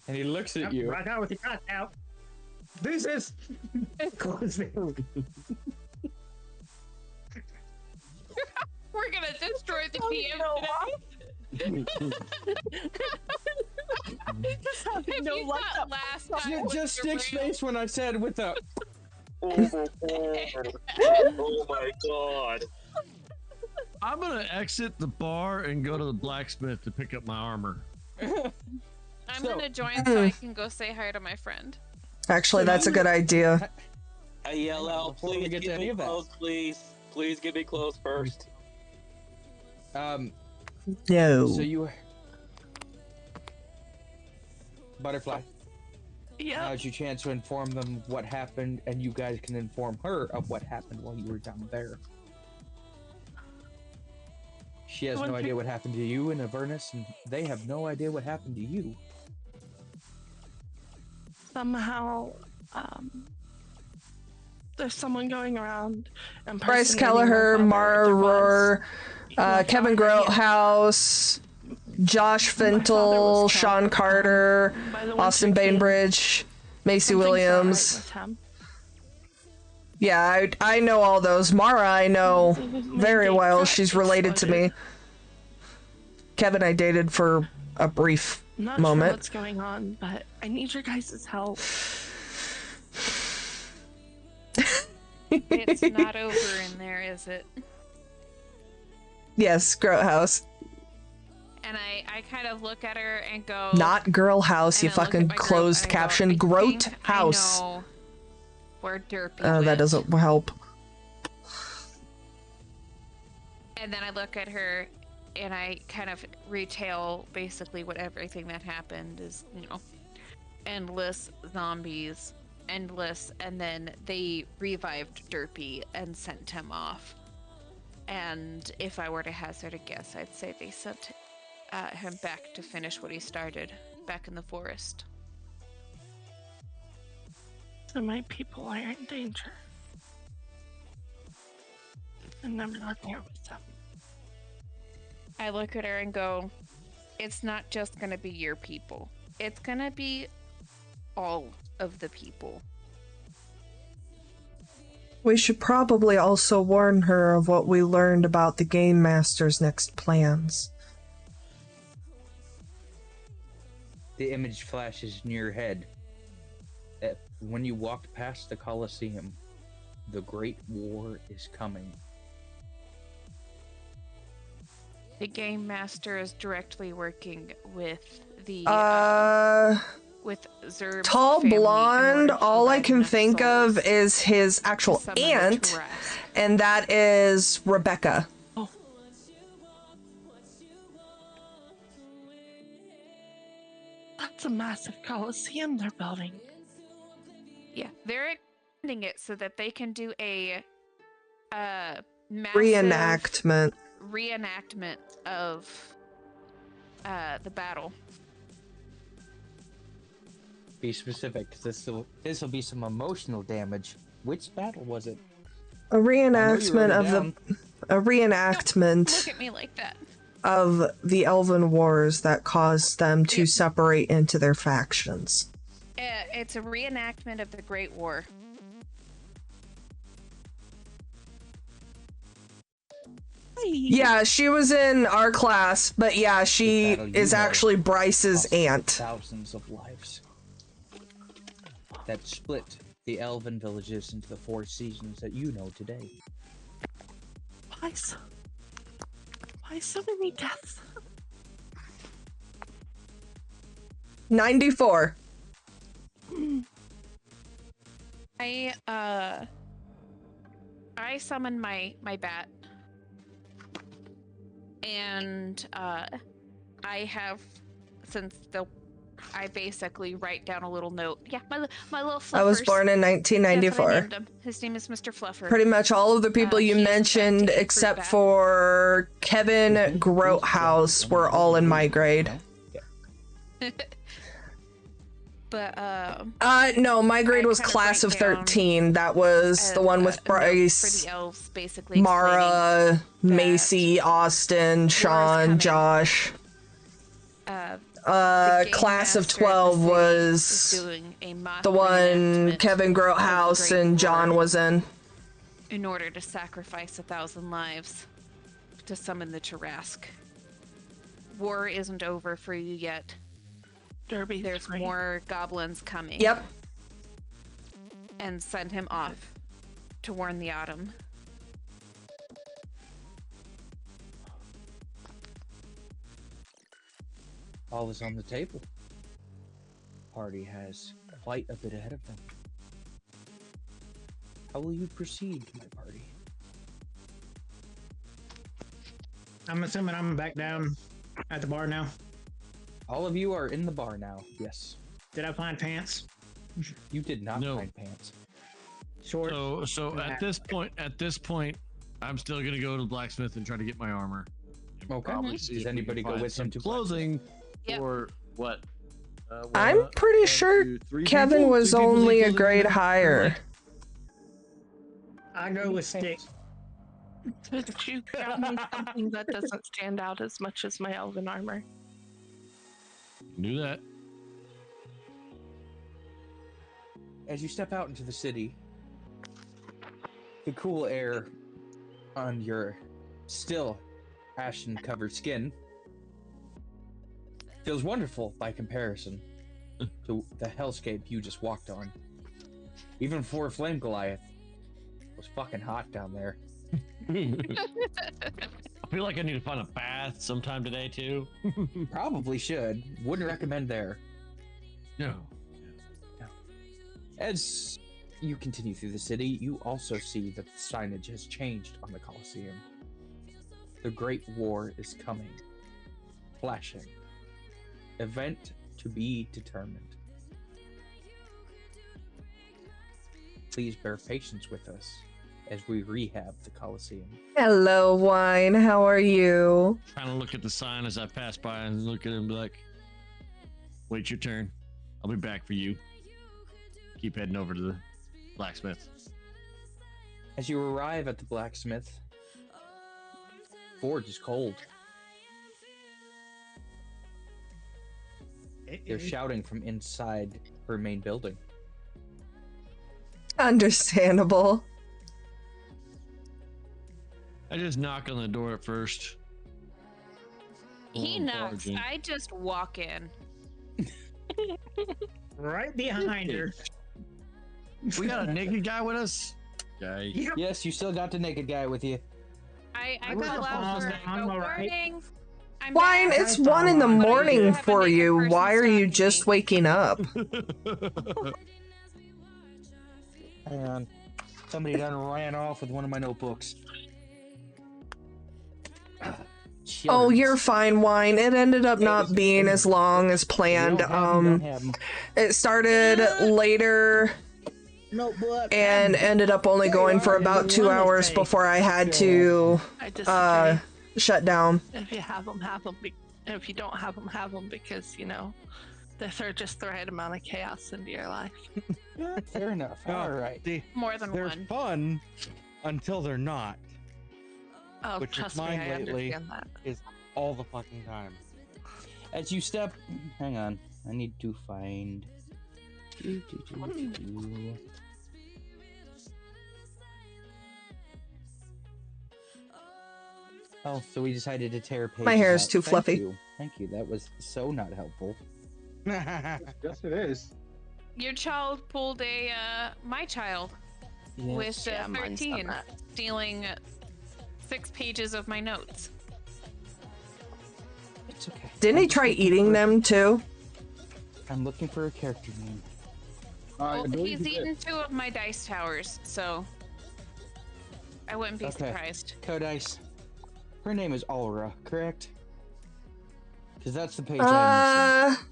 And he looks at you. Rock out with your cock out. Deuces. Close it. We're gonna destroy the DM today. Just having If no you luck thought up. last time Just was stick the real- space when I said with the. Oh my god. I'm gonna exit the bar and go to the blacksmith to pick up my armor. I'm So- gonna join so I can go say hi to my friend. Actually, that's a good idea. I yell out, Before we please get to give any me of that. clothes, please. Please give me clothes first. No. So you. Butterfly. Yeah. Now's your chance to inform them what happened, and you guys can inform her of what happened while you were down there. She has One no idea pic- what happened to you in Avernus, and they have no idea what happened to you. Somehow, there's someone going around and Bryce impersonating Kelleher, my father, Mara Devos. Rohr, My Kevin father, Grotehouse, Josh My father was Fintel, killed, Sean Carter, by the Austin 115. Bainbridge, Macy Something's not right Williams. with him. Yeah, I know all those. Mara, I know very well. She's related to me. Kevin, I dated for a brief I'm not moment. sure what's going on, but I need your guys' help. It's not over in there, is it? Yes, Grotehouse. And I kind of look at her and go. Not Girl House, you and I look at fucking my group closed and I go, caption. "I Grote think House. I know where Derpy Oh, that went." doesn't help. And then I look at her and I kind of retail basically what everything that happened is, endless zombies, endless, and then they revived Derpy and sent him off. And if I were to hazard a guess, I'd say they sent him back to finish what he started back in the forest. So my people are in danger. And I'm not there with them. I look at her and go, it's not just going to be your people. It's going to be all of the people. We should probably also warn her of what we learned about the Game Master's next plans. The image flashes in your head. When you walked past the Colosseum, the Great War is coming. The Game Master is directly working with the with Zerb's tall family in blonde. order to All I provide can enough think of souls is his to actual summon the aunt, Tarrasque. and that is Rebecca. Oh. That's a massive coliseum they're building. Yeah, they're extending it so that they can do a massive Reenactment of the battle. Be specific, because this will be some emotional damage. Which battle was it? A reenactment of down. a reenactment Look at me like that. of the Elven Wars that caused them to separate into their factions. It's a reenactment of the Great War. Yeah, she was in our class, but yeah, she is actually Bryce's aunt. Thousands of lives that split the Elven villages into the 4 seasons that you know today. Why so many deaths? 94. I summon my bat, and I have, I basically write down a little note. Yeah, my little Fluffers. I was born in 1994. That's what I named him. His name is Mr. Fluffer. Pretty much all of the people you mentioned, except for Kevin Grotehouse, were all in my grade. But no, my grade was class of 13. That was the one with Bryce, for the elves, basically Mara, Macy, Austin, Sean, Josh. Class of 12 was the one Kevin Grotehouse and John was in. In order to sacrifice 1,000 lives to summon the Tarrasque. War isn't over for you yet. Derby, there's more goblins coming. Yep. And send him off to warn the autumn. All is on the table. Party has quite a bit ahead of them. How will you proceed, my party? I'm assuming I'm back down at the bar now. All of you are in the bar now, yes. Did I find pants? You did not find pants. Short. So at this point, I'm still gonna go to the blacksmith and try to get my armor. Okay. Probably see Does if we anybody can go find with him some to clothing or what? I'm pretty sure Kevin was only a grade higher. I go with stick. Did you grab me something that doesn't stand out as much as my elven armor? Do that. As you step out into the city, the cool air on your still ashen-covered skin feels wonderful by comparison to the hellscape you just walked on. Even for Flame Goliath, it was fucking hot down there. I feel like I need to find a bath sometime today too. Probably should. Wouldn't recommend there. No. As you continue through the city, you also see that the signage has changed on the Colosseum. The Great War is coming. Flashing. Event to be determined. Please bear patience with us as we rehab the Colosseum. Hello, Wine. How are you? Trying to look at the sign as I pass by and look at it and be like, wait your turn. I'll be back for you. Keep heading over to the blacksmith. As you arrive at the blacksmith, forge is cold. They're shouting from inside her main building. Understandable. I just knock on the door at first. He Oh, knocks. barging. I just walk in. Right behind her. We got a naked guy with us. Guy. Yep. Yes, you still got the naked guy with you. I I go got out the for phone. I'm go, all right. warning. I'm Wine, back. it's 1 in the morning have a for naked you. person Why are you stalking just me. waking up? Hang on. Somebody done ran off with one of my notebooks. Oh, Cheers. you're fine, Wine. It ended up not being as long as planned. You don't have 'em. It started later Notebook. and ended up only There you going for are. about 2 hours before I had to I disagree. shut down. If you have them, have them. If you don't have them, have them because, you know, they're just the right amount of chaos into your life. Yeah, fair enough. All right. More than They're one. fun until they're not. Oh, Which is trust me, mine I lately. understand that. Is all the fucking time. As you step, hang on. I need to find. Oh, so we decided to tear pages. My hair is out. too Thank fluffy. you. Thank you. That was so not helpful. Yes, it is. Your child pulled a my child with Yeah, mine's done 13, that. stealing 6 pages of my notes. It's okay. Didn't he try eating them too? I'm looking for a character name. I Well, believe he's you did. eaten 2 of my dice towers, so I wouldn't be Okay. surprised. Codice. Her name is Aura, correct? Because that's the page I'm missing.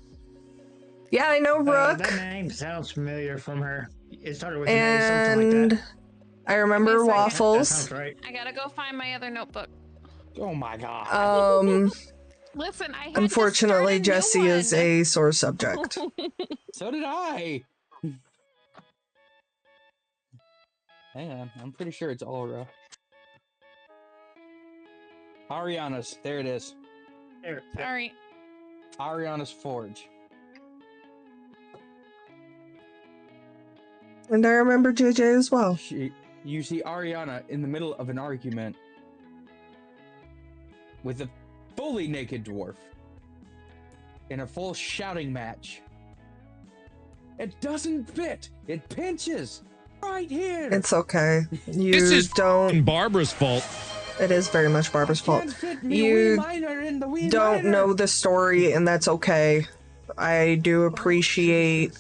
Yeah, I know Rook. That name sounds familiar from her. It started with an A, something like And that. I remember Give me a second. That Waffles. sounds right. I gotta go find my other notebook. Oh my god. Listen, I had Unfortunately, to start Jesse is a new a sore subject. So did I. Hang on, I'm pretty sure it's Aura. Ariana's, there it is. There. one. Sorry. Ariana's Forge. And I remember JJ as well. You see Ariana in the middle of an argument with a fully naked dwarf in a full shouting match. It doesn't fit. It pinches right here. It's okay. You This is don't. Barbara's fault. It is very much Barbara's fault. Can't fit me You wee minor in the wee don't minor. know the story, and that's okay. I do appreciate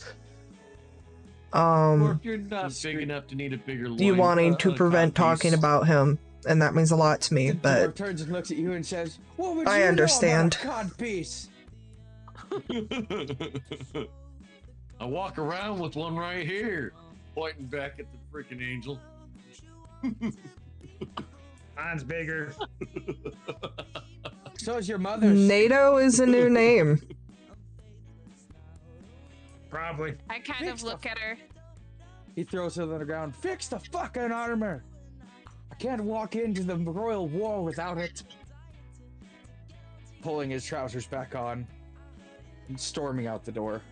Or if you're not big enough to need a bigger you loin, wanting to a prevent codpiece. talking about him, and that means a lot to me. The But dwarf turns and looks at you and says, "What would I you understand. know about a codpiece?" I walk around with one right here, pointing back at the freaking angel. Mine's bigger. So is your mother's. NATO is a new name. Probably. I kind of look at her. He throws it on the ground. Fix the fucking armor. I can't walk into the royal war without it. Pulling his trousers back on and storming out the door.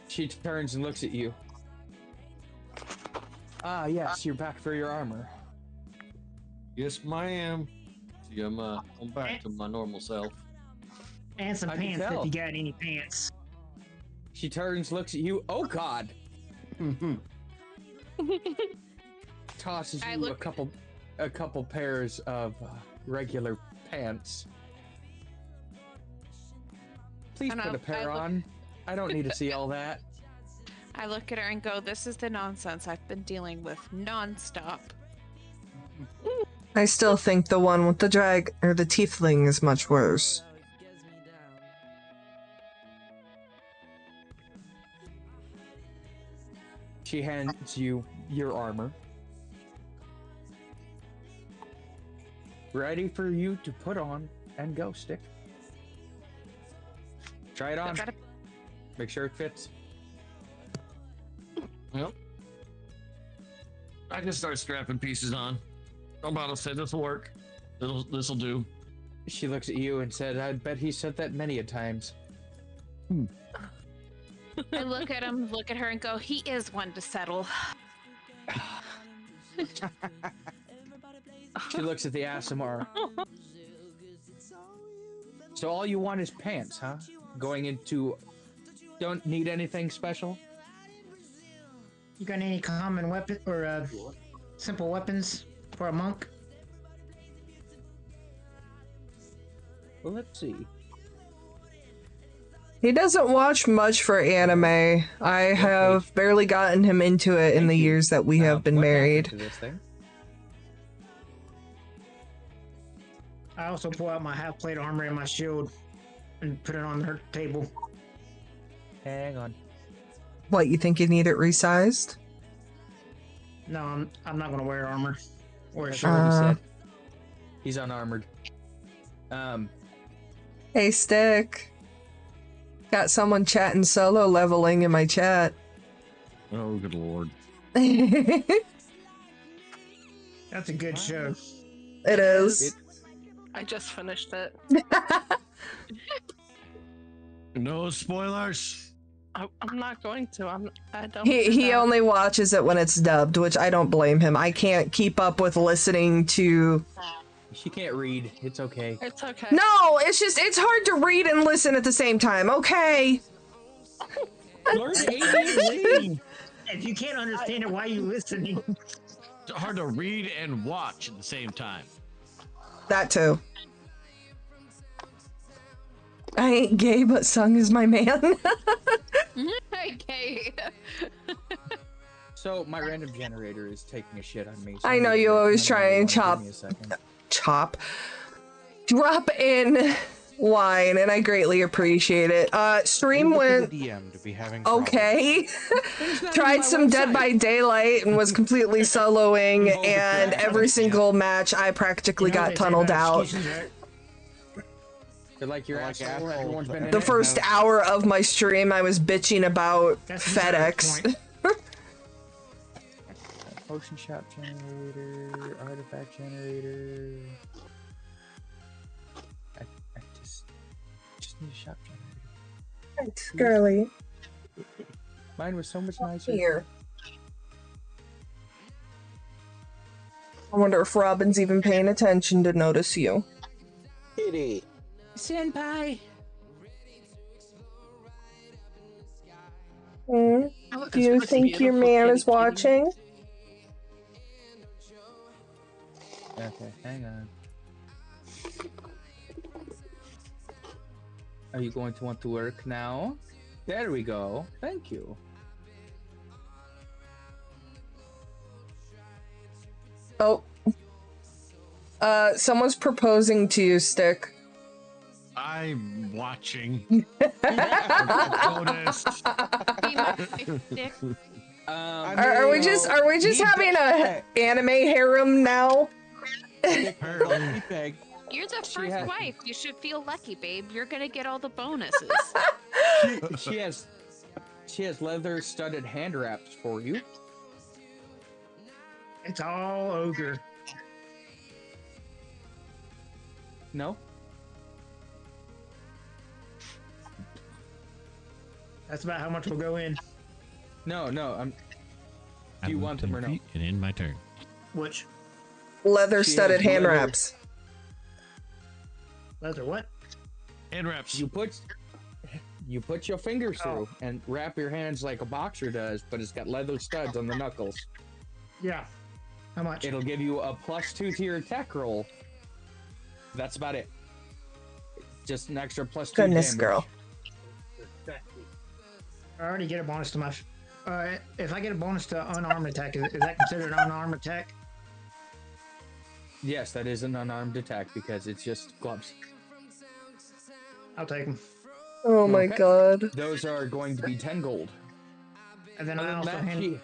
She turns and looks at you. Ah, yes, you're back for your armor. Yes, ma'am. See, I'm back to my normal self. And some I can pants tell. if you got any pants. She turns, looks at you. Oh God! Tosses I you look- a couple pairs of regular pants. Please I know, put a pair I look- on. I don't need to see all that. I look at her and go, "This is the nonsense I've been dealing with nonstop." I still think the one with the drag or the tiefling is much worse. She hands you your armor. Ready for you to put on and go, Stick. Try it on. Gotta- Make sure it fits. Well, I just start strapping pieces on. I'm about to say this will work. This'll do. She looks at you and said, "I bet he said that many a times." I look at him, look at her, and go, "He is one to settle." She looks at the Asimar. So all you want is pants, huh? Going into... Don't need anything special? You got any common weapon or simple weapons for a monk? Well, let's see. He doesn't watch much for anime. I have barely gotten him into it in the years that we have been What happened married. to this thing? I also pull out my half plate armor and my shield and put it on her table. Hang on. What, you think you need it resized? No, I'm not gonna wear armor or a That's shield. what he said. He's unarmored. Hey, Stick. Got someone chatting solo leveling in my chat. Oh, good lord. It That's a good show. is. I just finished it. No spoilers. I'm not going to. I don't. He only watches it when it's dubbed, which I don't blame him. I can't keep up with listening to... She can't read. It's okay. It's okay. No, it's just, it's hard to read and listen at the same time, okay? Learn ADHD. If you can't understand it, why are you listening? It's hard to read and watch at the same time. That too. I ain't gay, but Sung is my man. Okay. So my random generator is taking a shit on me. So I know you always try and chop. Drop in wine, and I greatly appreciate it. Stream went DM to be having okay. Tried some Dead by Daylight and was completely soloing, and every single match I practically got tunneled out. They're like your asshole. Everyone's been in The it. first hour of my stream, I was bitching about FedEx. Potion shop generator, artifact generator. I just need a shop generator. Thanks, girly. Mine was so much nicer. Here. I wonder if Robin's even paying attention to notice you. Kitty. Senpai. Do you think your man is watching? Okay, hang on. Are you going to want to work now? There we go. Thank you. Oh. Someone's proposing to you, Stick. I'm watching. Are we just having a anime harem now? You're the first wife. You should feel lucky, babe. You're gonna get all the bonuses. She has leather studded hand wraps for you. It's all ogre. No? That's about how much will go in. No, do you want them or no? And in my turn. Which? Leather studded hand wraps. Leather what? Hand wraps. You put your fingers through and wrap your hands like a boxer does, but it's got leather studs on the knuckles. Yeah. How much? It'll give you a +2 to your attack roll. That's about it. Just an extra +2 Goodness, damage. girl. I already get a bonus to my. If I get a bonus to unarmed attack, is that considered an unarmed attack? Yes, that is an unarmed attack because it's just gloves. I'll take them. Oh my Okay. god. Those are going to be 10 gold. And then Other I than also that,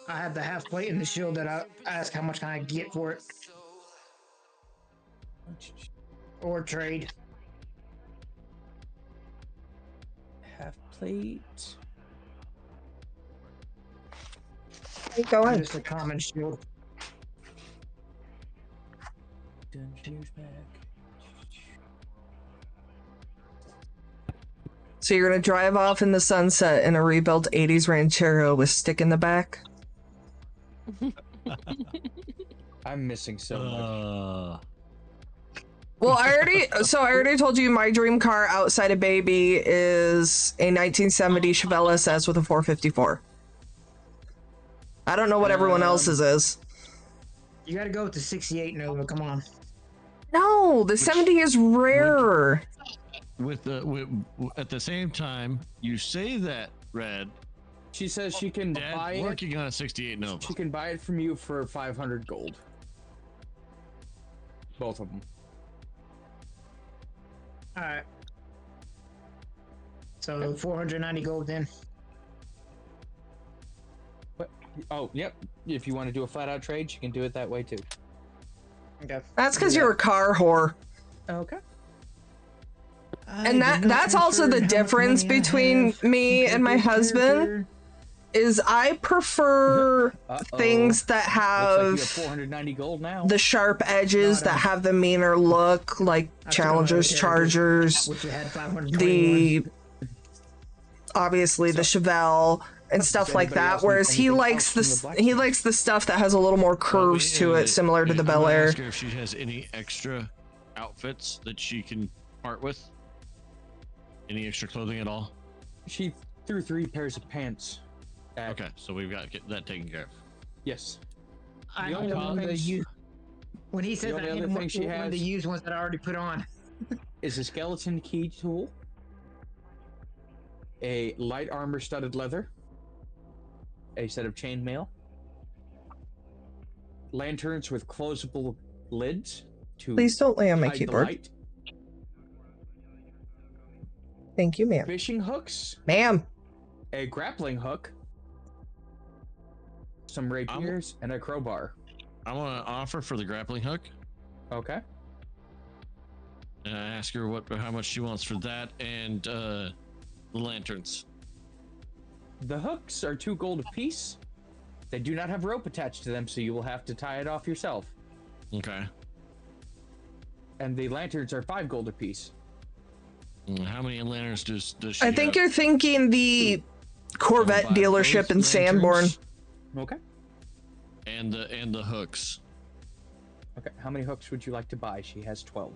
I have the half plate and the shield that I ask how much can I get for it, or trade. half plate. Keep going. Just a common shield. She's back. So you're gonna drive off in the sunset in a rebuilt 80s Ranchero with stick in the back? I'm missing so much. Well, I already told you my dream car outside of baby is a 1970 Chevelle SS with a 454. I don't know what everyone else's is. You gotta go with the 68 Nova. Come on. No, the 70 is rare. With at the same time, you say that, Red. She says she can Dad's buy working on a 68 Nova. She can buy it from you for 500 gold. Both of them. All right. So 490 gold then. What? Oh, yep. If you want to do a flat out trade, you can do it that way too. Okay. That's because you're a car whore. Okay. And that's also the difference between me and my husband is I prefer things that have, Looks like you have 490 gold now. the sharp edges that have the meaner look, like Challengers, Chargers, Which you had 521. the obviously the Chevelle and stuff like that. Whereas he likes the stuff that has a little more curves to it, similar to the Bel Air. Ask her if she has any extra outfits that she can part with. Any extra clothing at all? She threw 3 pairs of pants. Okay, so we've got to get that taken care of. Yes. I The only don't other know thing when he says the that, only I other need thing she one of the has- used ones that I already put on. is a skeleton key tool, a light armor studded leather, a set of chainmail, lanterns with closable lids to Please don't lay on my hide the keyboard. light, Thank you, ma'am. fishing hooks, Ma'am. a grappling hook, some rapiers, and a crowbar. I want to offer for the grappling hook. Okay. And I ask her how much she wants for that and the lanterns. The hooks are 2 gold apiece. They do not have rope attached to them, so you will have to tie it off yourself. Okay. And the lanterns are 5 gold apiece. How many lanterns does she I think have? you're thinking the Corvette Buy dealership both in Sanborn. lanterns Okay. And the hooks. Okay. How many hooks would you like to buy? She has 12.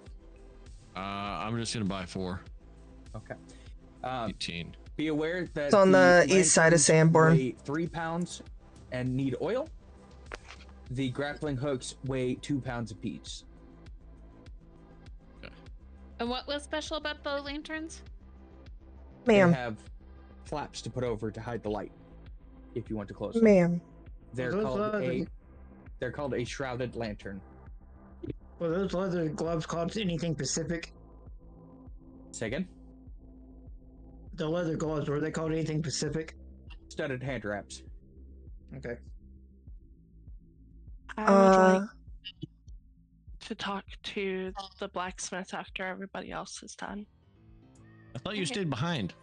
I'm just gonna buy 4. Okay. 18. Be aware that It's on the east side of lanterns Sanborn. weigh 3 pounds and need oil. The grappling hooks weigh 2 pounds apiece. And what was special about the lanterns? Ma'am. They have flaps to put over to hide the light. If you want to close them. Ma'am. They're Those called leather- they're called a shrouded lantern. Were those leather gloves called anything Pacific? Say again? The leather gloves, were they called anything Pacific? Studded hand wraps. Okay. I would like to talk to the blacksmith after everybody else is done. I thought you stayed behind.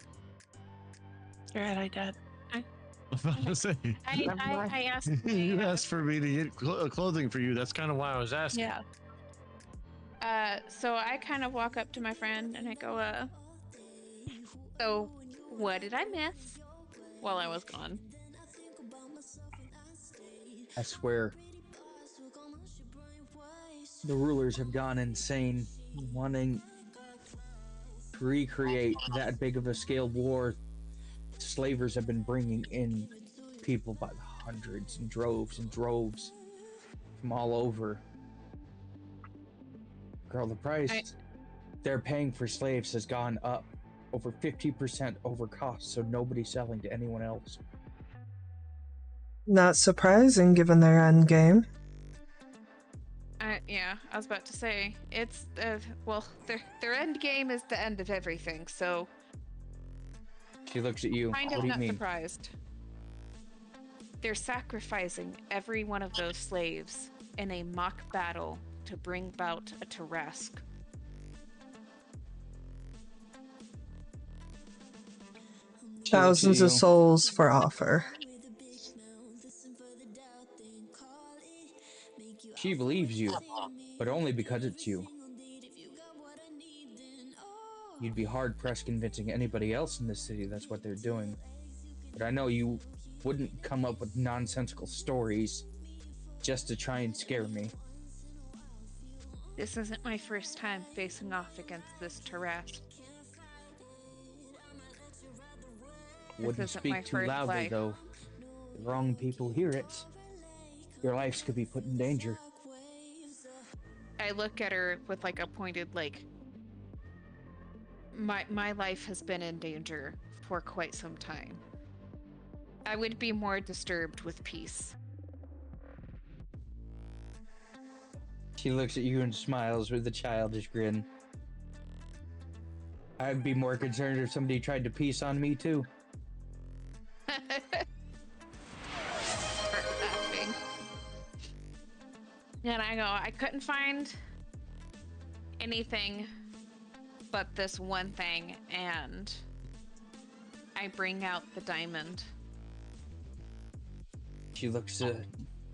You're right, I did. I was about to say. I asked. You asked for me to get clothing for you. That's kind of why I was asking. Yeah. So I kind of walk up to my friend and I go, so what did I miss while I was gone? I swear. The rulers have gone insane, wanting to recreate that big of a scale war. Slavers have been bringing in people by the hundreds and droves from all over. Girl, the price they're paying for slaves has gone up over 50% over cost, so nobody's selling to anyone else. Not surprising given their end game. Yeah, I was about to say it's well, their end game is the end of everything. So She looks at you. kind What of do you not mean? surprised. They're sacrificing every one of those slaves in a mock battle to bring about a Tarrasque. Thousands of you. souls for offer. She believes you. but only because it's you. You'd be hard-pressed convincing anybody else in this city that's what they're doing. But I know you wouldn't come up with nonsensical stories just to try and scare me. This isn't my first time facing off against this Taras. Wouldn't speak too loudly, though. The wrong people hear it. Your lives could be put in danger. I look at her with like a pointed, like, my life has been in danger for quite some time. I would be more disturbed with peace. She looks at you and smiles with a childish grin. I'd be more concerned if somebody tried to piece on me, too. Start laughing. And I go, I couldn't find anything but this one thing, and I bring out the diamond. She looks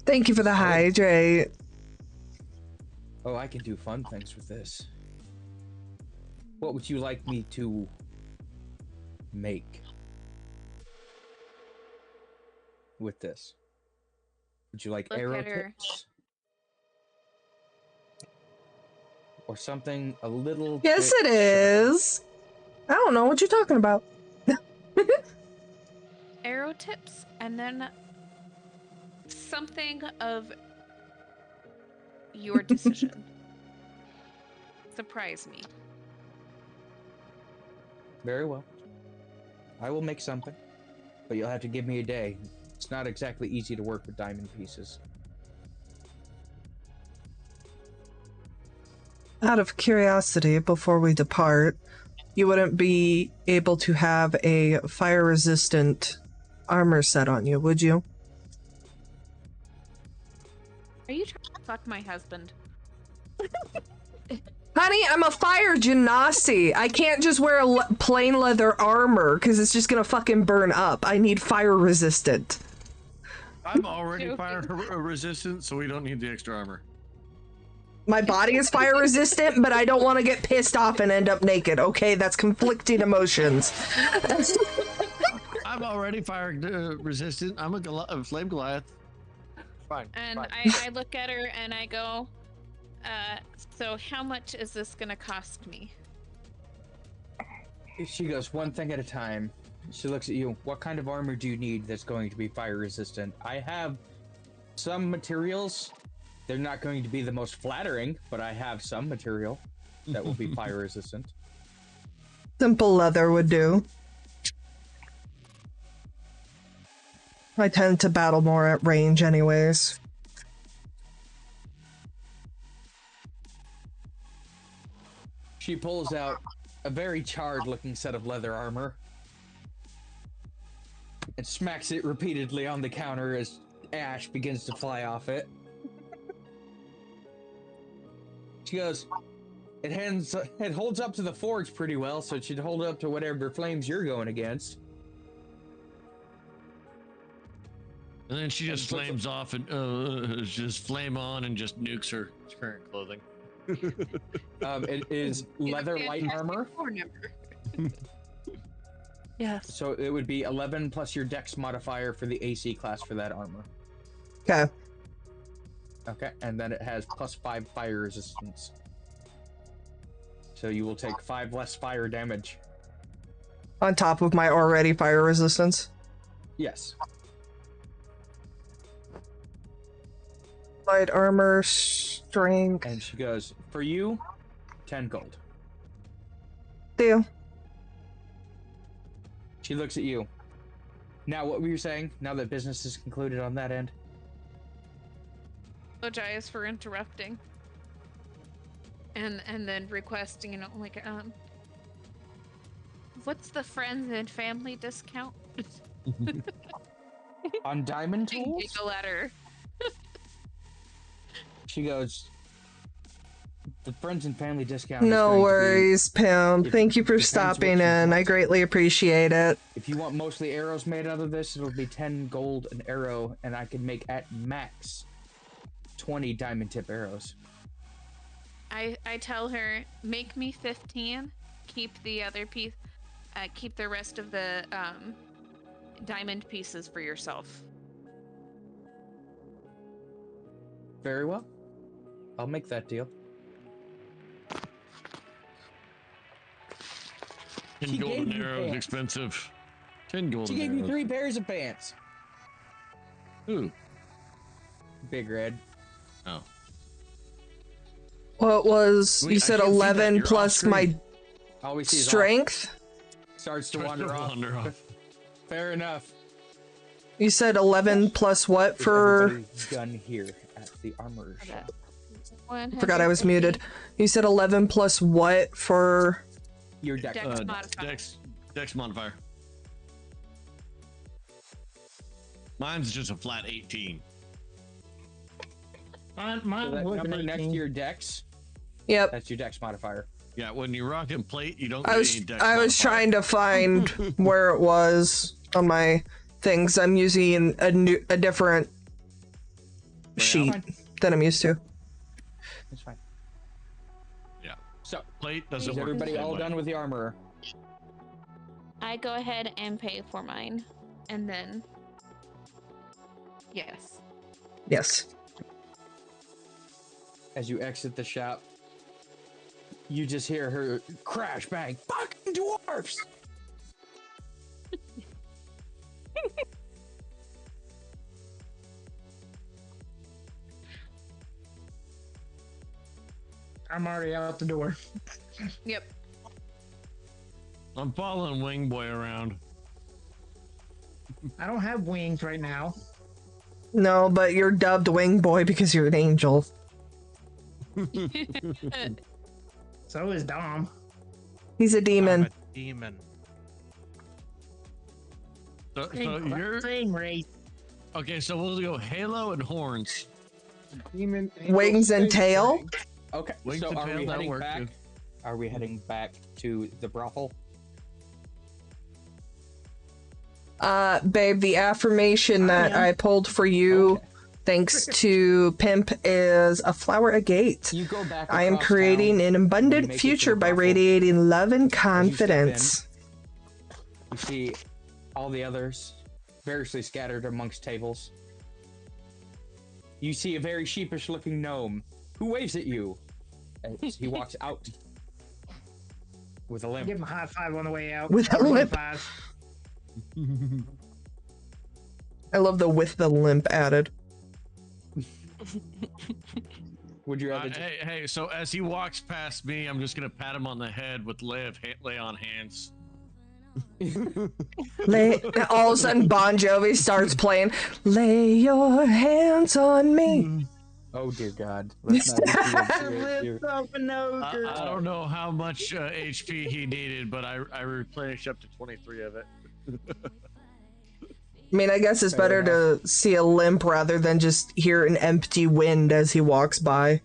Thank you for the hydrate. Oh, I can do fun things with this. What would you like me to make with this? Would you like Look arrow at her. tips? Or something a little Yes, bit it is. I don't know what you're talking about. Arrow tips, and then something of your decision. Surprise me. Very well. I will make something, but you'll have to give me a day. It's not exactly easy to work with diamond pieces. Out of curiosity, before we depart, you wouldn't be able to have a fire-resistant armor set on you, would you? Are you trying to fuck my husband? Honey, I'm a fire genasi. I can't just wear a plain leather armor because it's just gonna fucking burn up. I need fire resistant. I'm already fire resistant, so we don't need the extra armor. My body is fire resistant, but I don't want to get pissed off and end up naked. Okay, that's conflicting emotions. I'm already fire resistant. I'm a flame Goliath. Fine. And fine. I look at her and I go, so how much is this gonna cost me? She goes one thing at a time. She looks at you. What kind of armor do you need that's going to be fire resistant? I have some materials. They're not going to be the most flattering, but I have some material that will be fire resistant. Simple leather would do. I tend to battle more at range anyways. She pulls out a very charred looking set of leather armor and smacks it repeatedly on the counter as ash begins to fly off it. She goes, it holds up to the forge pretty well, so it should hold up to whatever flames you're going against. And then she just flames off and just flame on and just nukes her current clothing. It is leather light armor. Yes. So it would be 11 plus your dex modifier for the AC class for that armor. Okay. Okay, and then it has +5 fire resistance. So you will take 5 less fire damage. On top of my already fire resistance. Yes. Light armor, strength. And she goes, for you, 10 gold. Deal. She looks at you. Now, what were you saying? Now that business is concluded on that end? Apologize for interrupting. And then requesting, like, what's the friends and family discount? On diamond tools? Giggle at her. She goes, the friends and family discount No worries, Pam. Thank you for stopping in. I greatly appreciate it. If you want mostly arrows made out of this, it'll be 10 gold an arrow, and I can make at max 20 diamond tip arrows. I tell her, make me 15, keep the other piece, keep the rest of the diamond pieces for yourself. Very well. I'll make that deal. 10 She golden gave you arrows pants. expensive. 10 golden She gave arrows. you 3 pairs of pants. Ooh. Big Red. Oh. Well, it was, Wait, you I said can't see that. 11 You're plus off my screen. All we see is strength. starts to Starts to wander off. wander off. Fair enough. You said 11 plus what Is for? everybody done here at the armor shop? Forgot I was muted. You said 11 plus what for? Your deck. Dex modifier. Dex modifier. Mine's just a flat 18. Mine So that was number an next 18. to your dex, Yep. that's your dex modifier. Yeah, when you rock and plate, you don't I get was any dex I was modifier. trying to find where it was on my things. I'm using a different sheet than I'm used to. That's fine. Yeah. So, Plate doesn't is work. everybody the same all way. done with the armorer? I go ahead and pay for mine, and then yes. Yes. As you exit the shop, you just hear her crash bang. Fucking dwarfs! I'm already out the door. Yep. I'm following Wing Boy around. I don't have wings right now. No, but you're dubbed Wing Boy because you're an angel. So is Dom. He's a I'm demon. a demon. So Same, you're same race. okay. So we'll go Halo and horns. Demon, angel, Wings and space tail. thing. Okay, Wings so and are tail, we that'll heading work, back? too. Are we heading back to the brothel? Babe, the affirmation that am. I pulled for you, Okay. thanks to Pimp, is a flower agate. You go back. I am across creating town, an you abundant make it to future the by brothel. radiating love and As you step in, confidence. You see all the others variously scattered amongst tables. You see a very sheepish-looking gnome who waves at you as he walks out with a limp. Give him a high five on the way out. With a Or limp. 1-5. I love the with the limp added. Would you rather? Hey. So as he walks past me, I'm just gonna pat him on the head with lay on hands. All of a sudden, Bon Jovi starts playing. Lay your hands on me. Oh dear God! Let's not get too serious here. I don't know how much HP he needed, but I replenished up to 23 of it. I mean, I guess it's Fair better to see a limp rather than just hear an empty wind as he walks by.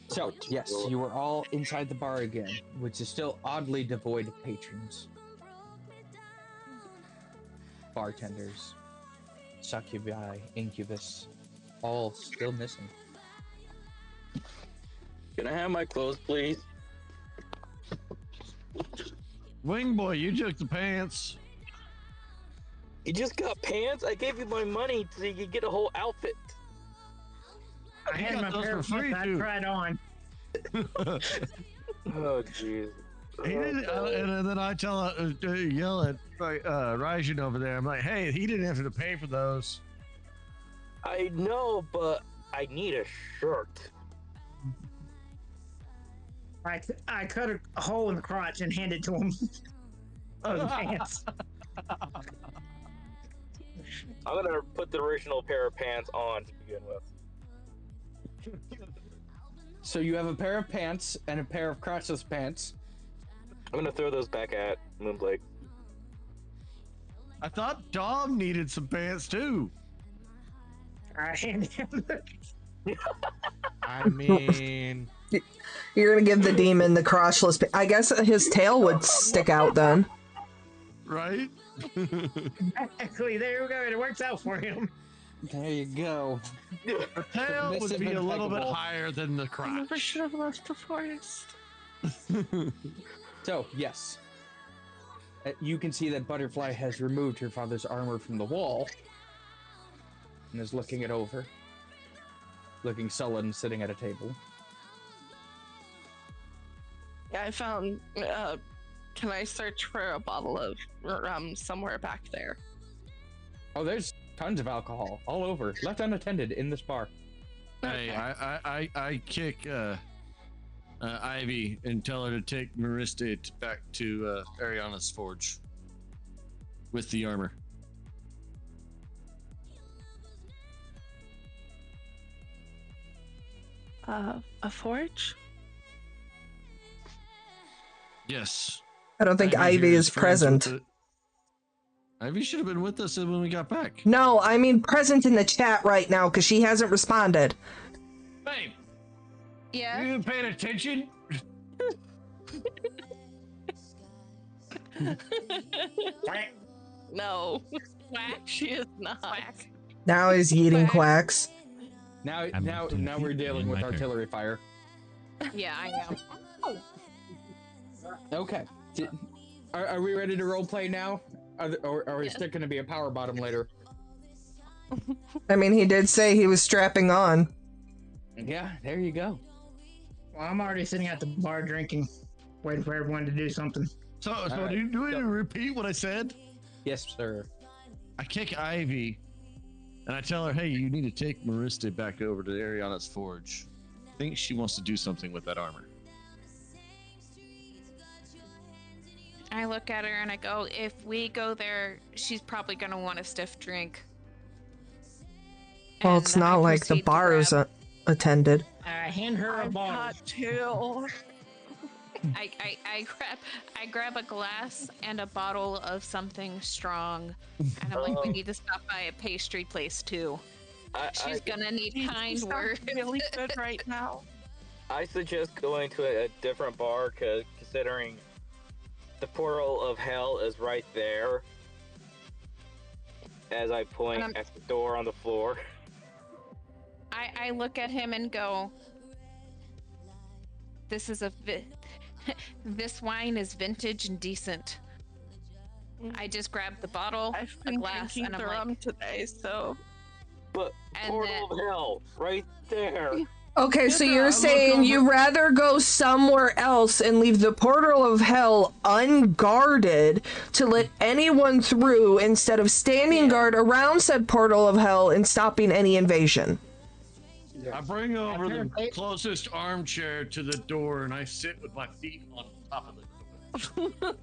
So, yes, you are all inside the bar again, which is still oddly devoid of patrons. Bartenders, succubi, incubus, all still missing. Can I have my clothes, please? Wing Boy, you took the pants. You just got pants? I gave you my money so you could get a whole outfit. I You had got my those pair for of free, pants I too. tried on. Oh, jeez. He didn't, and then I yell at Raijin over there. I'm like, hey, he didn't have to pay for those. I know, but I need a shirt. I cut a hole in the crotch and handed to him. Oh, the pants. I'm gonna put the original pair of pants on to begin with. So you have a pair of pants and a pair of crotchless pants. I'm gonna throw those back at Moonblade. I thought Dom needed some pants too. I handed him I mean, You're gonna give the demon the crotchless. I guess his tail would stick out then. Right? Actually, there we go. It works out for him. There you go. The tail would Submissive be a little bit impeccable. higher than the I never crotch. should have left the forest. So, yes. You can see that Butterfly has removed her father's armor from the wall and is looking it over. Looking sullen, sitting at a table. Yeah, I found. Can I search for a bottle of rum somewhere back there? Oh, there's tons of alcohol all over, left unattended in this bar. Hey, Okay. I kick Ivy and tell her to take Marista back to Ariana's forge with the armor. A forge? Yes. I don't think Ivy here is friends with present. Ivy should have been with us when we got back. No, I mean present in the chat right now because she hasn't responded. Babe, Yeah. you paying attention? No. Quack. She is not. Quack. Now he's eating quacks. Now I'm now we're dealing in with my turn. artillery fire. Yeah, I am. Okay. Are we ready to roleplay now? Or is there going to be a power bottom later? I mean, he did say he was strapping on. Yeah, there you go. Well, I'm already sitting at the bar drinking, waiting for everyone to do something. So right. do you need to repeat what I said? Yes, sir. I kick Ivy and I tell her, hey, you need to take Marista back over to Ariana's forge. I think she wants to do something with that armor. I look at her and I go, if we go there, she's probably going to want a stiff drink. Well, And it's I not like the proceed to bar is grab- attended. Hand her a I've bottle. got two. I grab a glass and a bottle of something strong, and I'm like, we need to stop by a pastry place too. She's gonna need kind Sounds words. really good right now. I suggest going to a different bar, considering the portal of hell is right there. As I point at the door on the floor. I look at him and go, this is this wine is vintage and decent. I just grabbed the bottle, I've a been glass, drinking and I'm the like, rum today, so. But And portal of hell, right there. Okay, so Yeah, you're look saying over- you'd rather go somewhere else and leave the portal of hell unguarded to let anyone through instead of standing guard around said portal of hell and stopping any invasion. I bring over the Hey. closest armchair to the door and I sit with my feet on top of the door.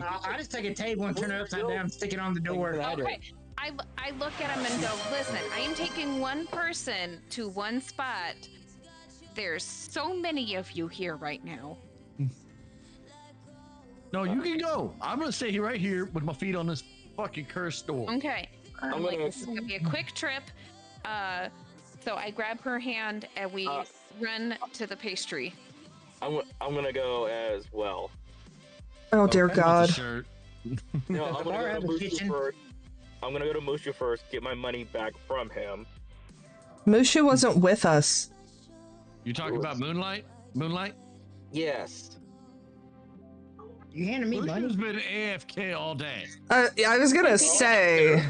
I just take a table and turn it upside down, stick it on the door. okay. I look at him and go, listen, I am taking one person to one spot. There's so many of you here right now. No, you can go. I'm gonna stay right here with my feet on this fucking cursed door. Okay. I'm I'm like, gonna- this is gonna be a quick trip. So I grab her hand and we run to the pastry. I'm gonna go as well. Oh dear With the God. shirt. No, I'm The gonna bar go have to a Mushu kitchen? first. I'm gonna go to Mushu first, get my money back from him. Mushu wasn't with us. You talking about Moonlight? Moonlight? Yes. You handed me money? Mushu's been AFK all day. I was gonna say.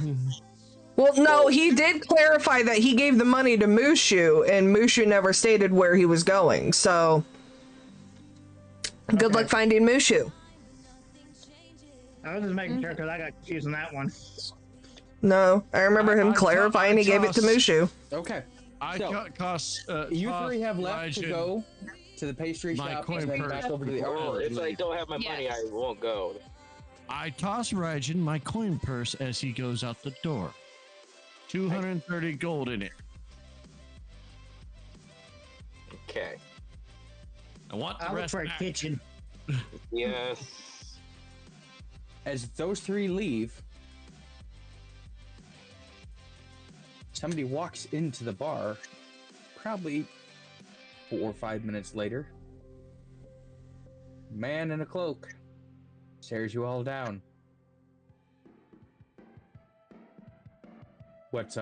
Well, no, he did clarify that he gave the money to Mushu, and Mushu never stated where he was going. So, good luck finding Mushu. I was just making sure because I got confused on that one. No, I remember him I clarifying he gave it to toss- Mushu. Okay. I So, cost. You three have left to go to the pastry my shop coin and then purse. back over to the Well, armory. if I don't have my money, I won't go. I toss Rajan my coin purse as he goes out the door. 230 gold in it. Okay. I want the I look rest for a back. kitchen. Yes. As those three leave, somebody walks into the bar, probably 4 or 5 minutes later. Man in a cloak stares you all down. What's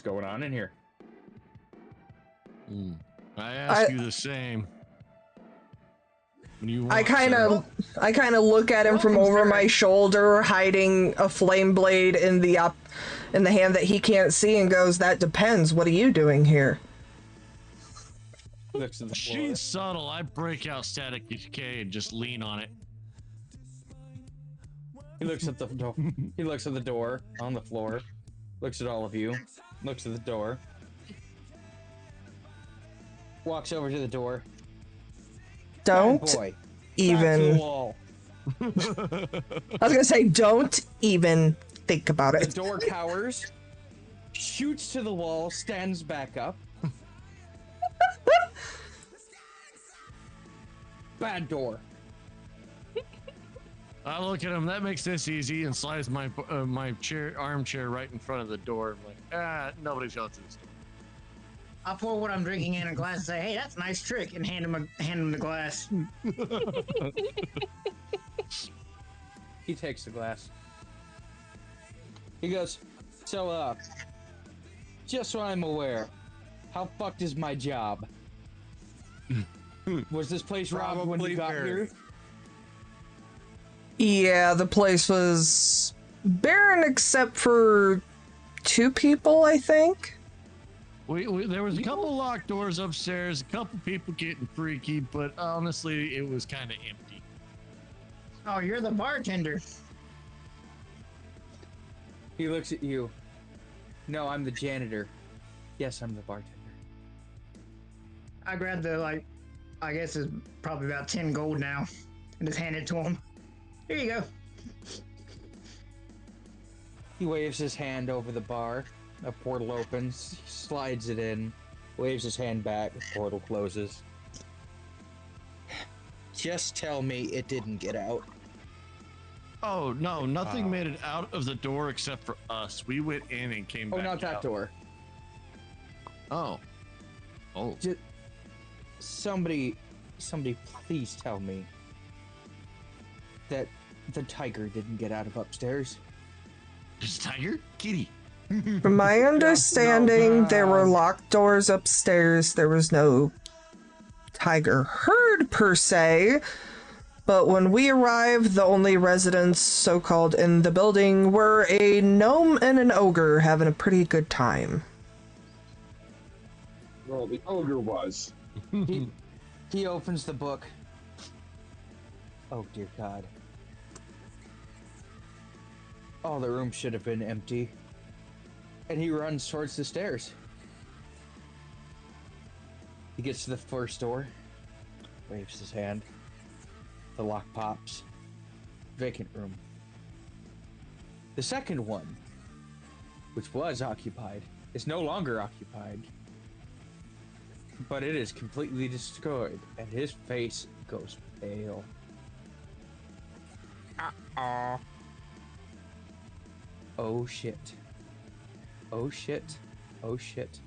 going on in here? I ask you the same. When you want, I kind sir. of look at him from over my shoulder, hiding a flame blade in the hand that he can't see, and goes, "That depends. What are you doing here?" Looks at the floor. She's subtle. I break out static decay and just lean on it. He looks at the door. He looks at the door on the floor. Looks at all of you. Looks at the door. Walks over to the door. Don't Bad boy. even. Back to the wall. I was gonna say, don't even think about The it. door cowers. Shoots to the wall. Stands back up. Bad door. I look at him. That makes this easy, and slides my armchair right in front of the door. I'm like, nobody's going through this door. I'll pour what I'm drinking in a glass and say, "Hey, that's a nice trick," and hand him the glass. He takes the glass. He goes, so, just so I'm aware, how fucked is my job? Was this place robbed when you got here? Yeah, the place was barren except for 2 people, I think. There was a couple locked doors upstairs, a couple people getting freaky, but honestly, it was kind of empty. Oh, you're the bartender. He looks at you. No, I'm the janitor. Yes, I'm the bartender. I grabbed the, I guess it's probably about 10 gold now, and just hand it to him. Here you go. He waves his hand over the bar. A portal opens. He slides it in. Waves his hand back. The portal closes. Just tell me it didn't get out. Oh, no, nothing made it out of the door except for us. We went in and came back Oh, not that out. door. Oh. Just, somebody please tell me that the tiger didn't get out of upstairs. Is tiger? Kitty. From my understanding, there were locked doors upstairs. There was no tiger herd per se. But when we arrived, the only residents, so-called, in the building were a gnome and an ogre having a pretty good time. Well, the ogre was. He opens the book. Oh, dear God. All the rooms should have been empty. And he runs towards the stairs. He gets to the first door. Waves his hand. The lock pops. Vacant room. The second one, which was occupied, is no longer occupied. But it is completely destroyed, and his face goes pale. Uh-oh. Oh shit. Oh shit. Oh shit.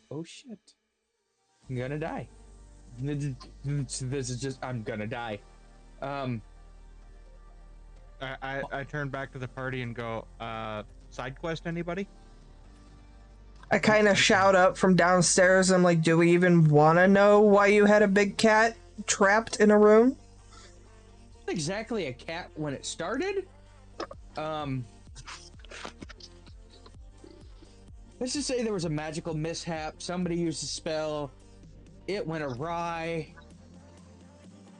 Oh shit. I'm gonna die. This is just, I'm gonna die. I turn back to the party and go, side quest anybody? I kind of shout up from downstairs. I'm like, do we even want to know why you had a big cat trapped in a room? Not exactly a cat when it started. Let's just say there was a magical mishap. Somebody used a spell. It went awry.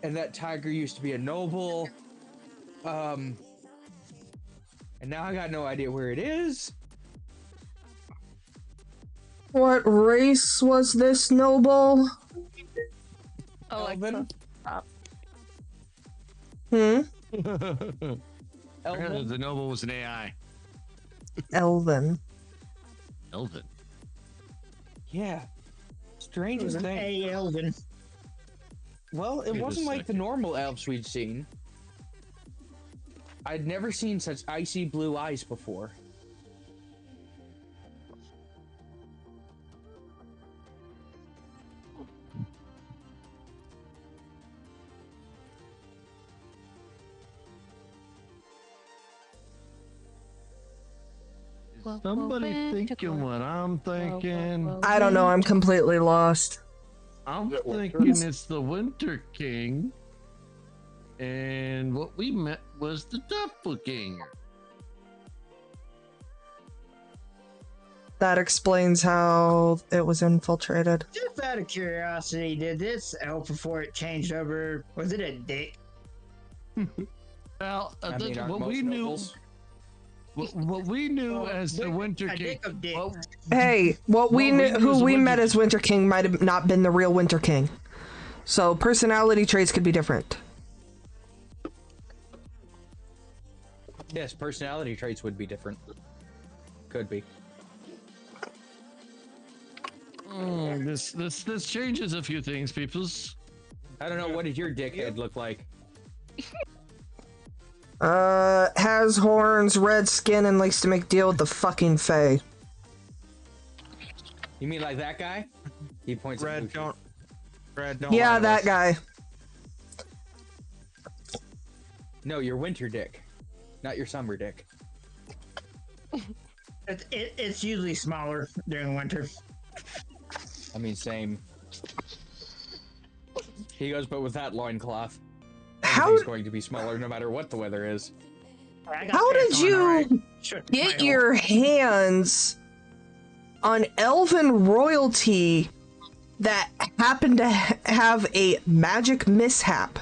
And that tiger used to be a noble. And now I got no idea where it is. What race was this noble? Alexa, stop. Elven? The noble was an AI. Elven. Elven. Yeah. It Strangest was an thing. A Elven. Well, it Wait a wasn't like the second. normal elves we'd seen. I'd never seen such icy blue eyes before. Somebody thinking what I'm thinking. I don't know. I'm completely lost. I'm Is it winter? thinking it's the Winter King. And what we met was the doppelganger. That explains how it was infiltrated. Just out of curiosity, did this elf before it changed over? Was it a dick? Well, I mean, aren't what most we knew, nobles? what we knew as the Winter A King. dick of dick. Well, Hey, what we Well, we knew, knew who the we Winter met as King. Winter King might have not been the real Winter King. So personality traits could be different. Yes, personality traits would be different. Could be. This changes a few things, peoples. I don't know. What did your dickhead look like? Has horns, red skin, and likes to make deal with the fucking Fae. You mean like that guy? He points at Red, Lucian. don't. Red, don't. Yeah, lie to that us. guy. No, your winter dick, not your summer dick. It's usually smaller during winter. I mean, same. He goes, but with that loincloth, How everything's going to be smaller no matter what the weather is. I got how pants did on, you alright. Sure, get my your hands on elven royalty that happened to have a magic mishap?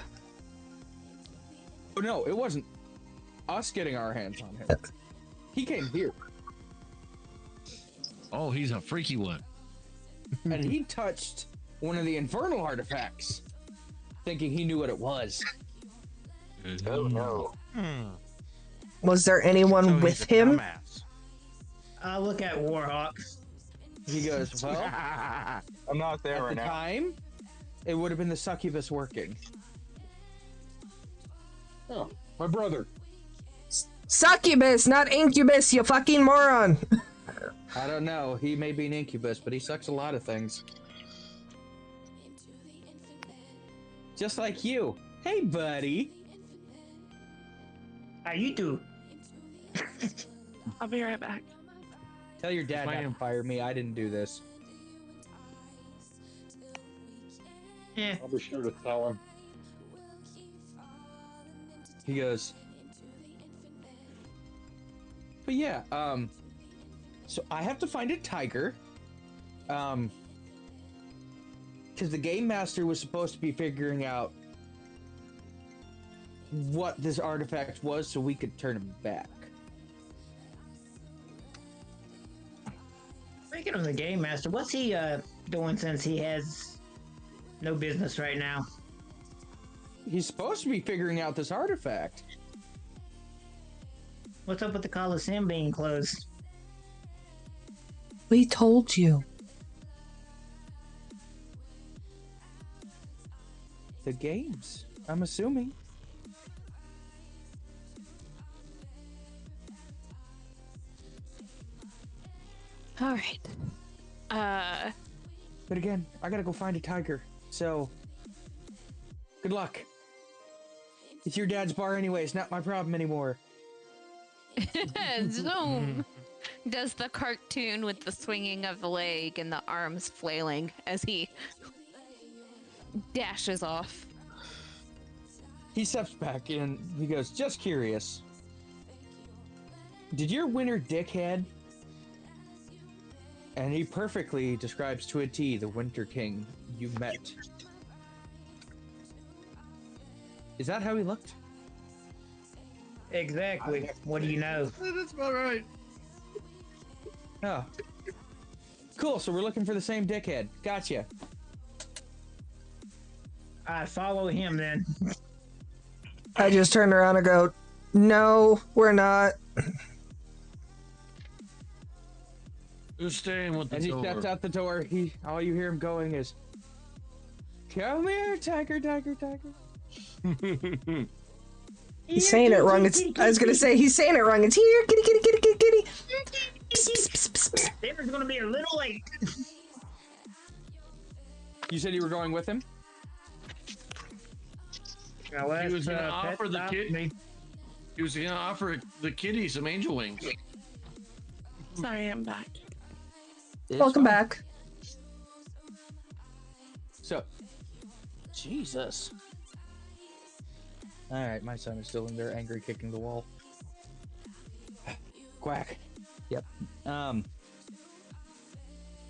Oh no, it wasn't us getting our hands on him. He came here Oh, he's a freaky one. and he touched one of the infernal artifacts, thinking he knew what it was. Oh no. Was there anyone So with he's a him? dumbass. I look at Warhawk. He goes, well, I'm not there at right the now. time, it would have been the succubus working. Oh, my brother. Succubus, not incubus, you fucking moron. I don't know. He may be an incubus, but he sucks a lot of things. Just like you. Hey, buddy. How you do? I'll be right back. Tell your dad not to fire me. I didn't do this. Yeah. I'll be sure to tell him. He goes, but yeah, so I have to find a tiger, because the game master was supposed to be figuring out what this artifact was so we could turn him back. Speaking of the game master, what's he doing since he has no business right now? He's supposed to be figuring out this artifact. What's up with the Coliseum being closed? We told you. The games, I'm assuming. All right. But again, I gotta go find a tiger. So, good luck. It's your dad's bar anyway. It's not my problem anymore. Zoom does the cartoon with the swinging of the leg and the arms flailing as he dashes off. He steps back in. He goes, just curious. Did your winter dickhead? And he perfectly describes to a T the Winter King you met. Is that how he looked? Exactly. What do you know? That's about right. Oh. Cool, so we're looking for the same dickhead. Gotcha. I follow him then. I just turned around and go, no, we're not. Who's staying with the As he door? steps out the door, all you hear him going is, come here, tiger, tiger, tiger. He's saying it wrong. I was gonna say he's saying it wrong. It's here, kitty, kitty, kitty, kitty, kitty. Psst, psst, psst, psst, psst. Dinner's gonna be a little late. You said you were going with him? Now, He was gonna pet offer the stop kid. me. He was gonna offer the kitty some angel wings. Sorry, I'm back. It's Welcome fine. back. So, Jesus. All right, my son is still in there, angry, kicking the wall. Quack. Yep.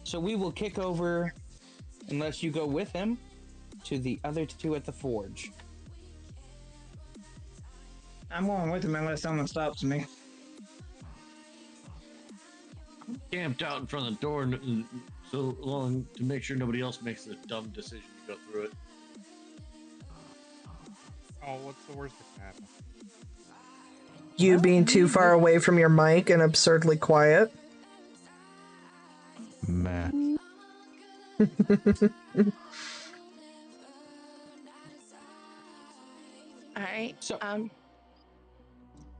So we will kick over, unless you go with him, to the other two at the forge. I'm going with him unless someone stops me. Camped out in front of the door so long to make sure nobody else makes a dumb decision to go through it. Oh, what's the worst that can happen? You being too far away from your mic and absurdly quiet. Meh. All right. So,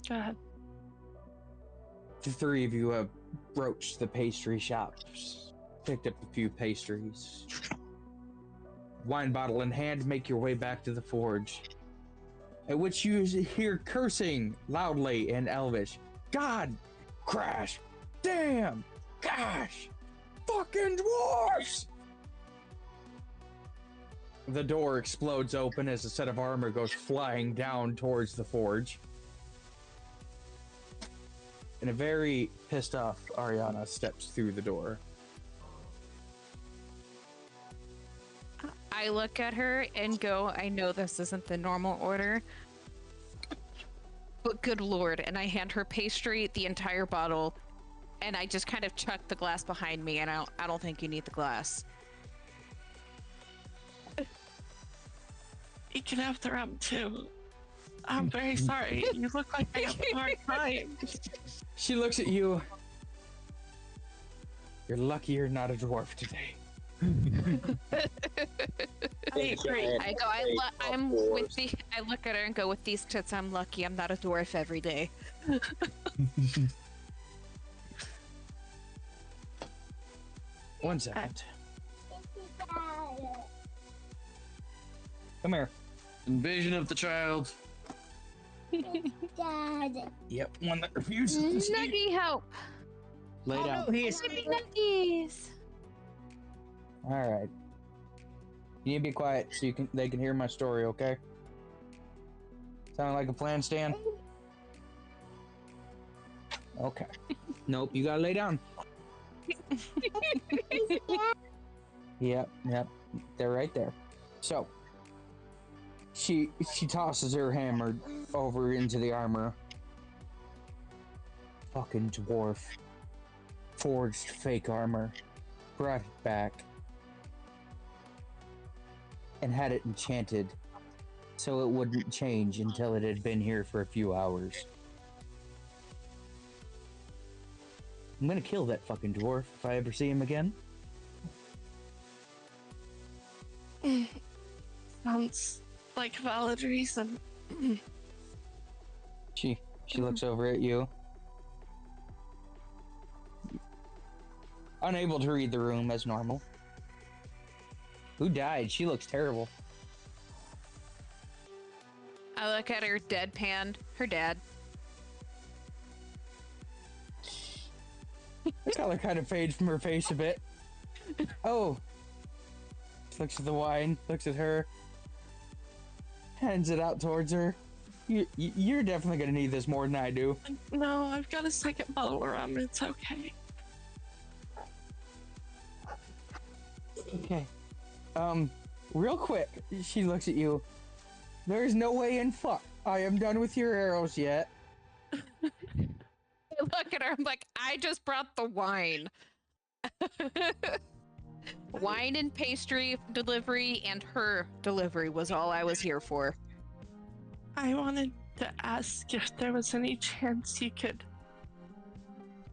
Go ahead. the three of you have broached the pastry shops, picked up a few pastries. Wine bottle in hand, make your way back to the forge. At which you hear cursing loudly in Elvish. God! Crash! Damn! Gosh! Fucking dwarfs! The door explodes open as a set of armor goes flying down towards the forge. And a very pissed off Ariana steps through the door. I look at her and go, I know this isn't the normal order, but good lord. And I hand her pastry, the entire bottle, and I just kind of chuck the glass behind me, and I don't think you need the glass. You can have the rum too. I'm very sorry. You look like I have a hard time. She looks at you. You're lucky you're not a dwarf today. I agree. I go, I'm with the. I look at her and go, with these tits, I'm lucky I'm not a dwarf every day. One second. Come here. Invasion of the child. Yep, one that refuses to sleep. Nuggy help! Lay down. Oh, he is. Nuggies! All right. You need to be quiet so they can hear my story, okay? Sound like a plan, Stan? Okay. Nope, you gotta lay down. Yep. They're right there. So, she tosses her hammer over into the armor. Fucking dwarf. Forged fake armor. Brought it back. And had it enchanted so it wouldn't change until it had been here for a few hours. I'm gonna kill that fucking dwarf if I ever see him again. Sounds like a valid reason. She looks over at you. Unable to read the room as normal. Who died? She looks terrible. I look at her deadpan. Her dad. The color kind of fades from her face a bit. Oh. Looks at the wine, looks at her. Hands it out towards her. You're definitely gonna need this more than I do. No, I've got a second bottle of rum. It's okay. Okay. Real quick, she looks at you. There's no way in fuck I am done with your arrows yet. I look at her, I'm like, I just brought the wine. Wine and pastry delivery and her delivery was all I was here for. I wanted to ask if there was any chance you could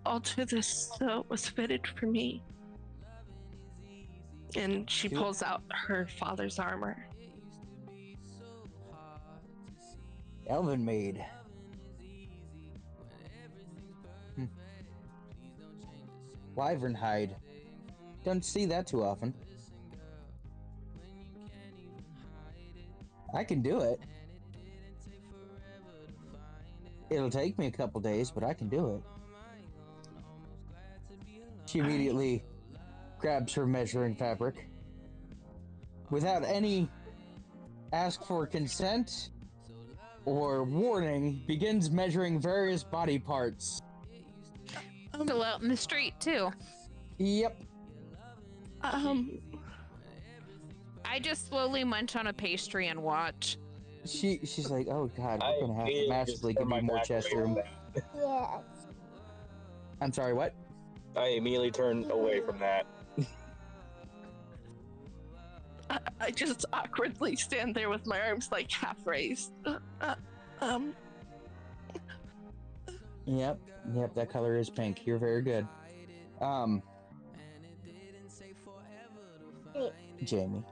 alter this so it was fitted for me. And she pulls out her father's armor. Elven maid. Wyvern hide. Don't see that too often. I can do it. It'll take me a couple days, but I can do it. She immediately grabs her measuring fabric. Without any ask for consent or warning, begins measuring various body parts. Still out in the street too. Yep. I just slowly munch on a pastry and watch. She's like, oh god, I we're gonna have to immediately massively just give turn you my more back chest away from room. that. I'm sorry, what? I immediately turned away from that. I just awkwardly stand there with my arms like half raised. Yep, that color is pink. You're very good. Jamie.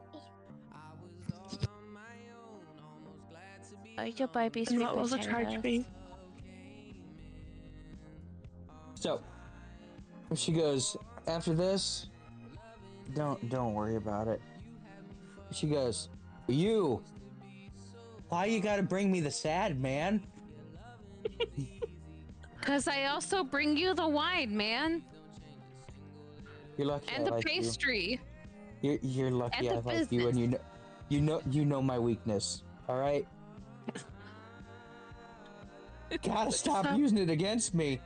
Your baby And what was a tragedy? So she goes, after this, don't worry about it. She goes, why you gotta bring me the sad, man? Cause I also bring you the wine, man. You're lucky And I the like pastry. you. You're lucky And I the like you, and you know my weakness. All right. Gotta stop using it against me.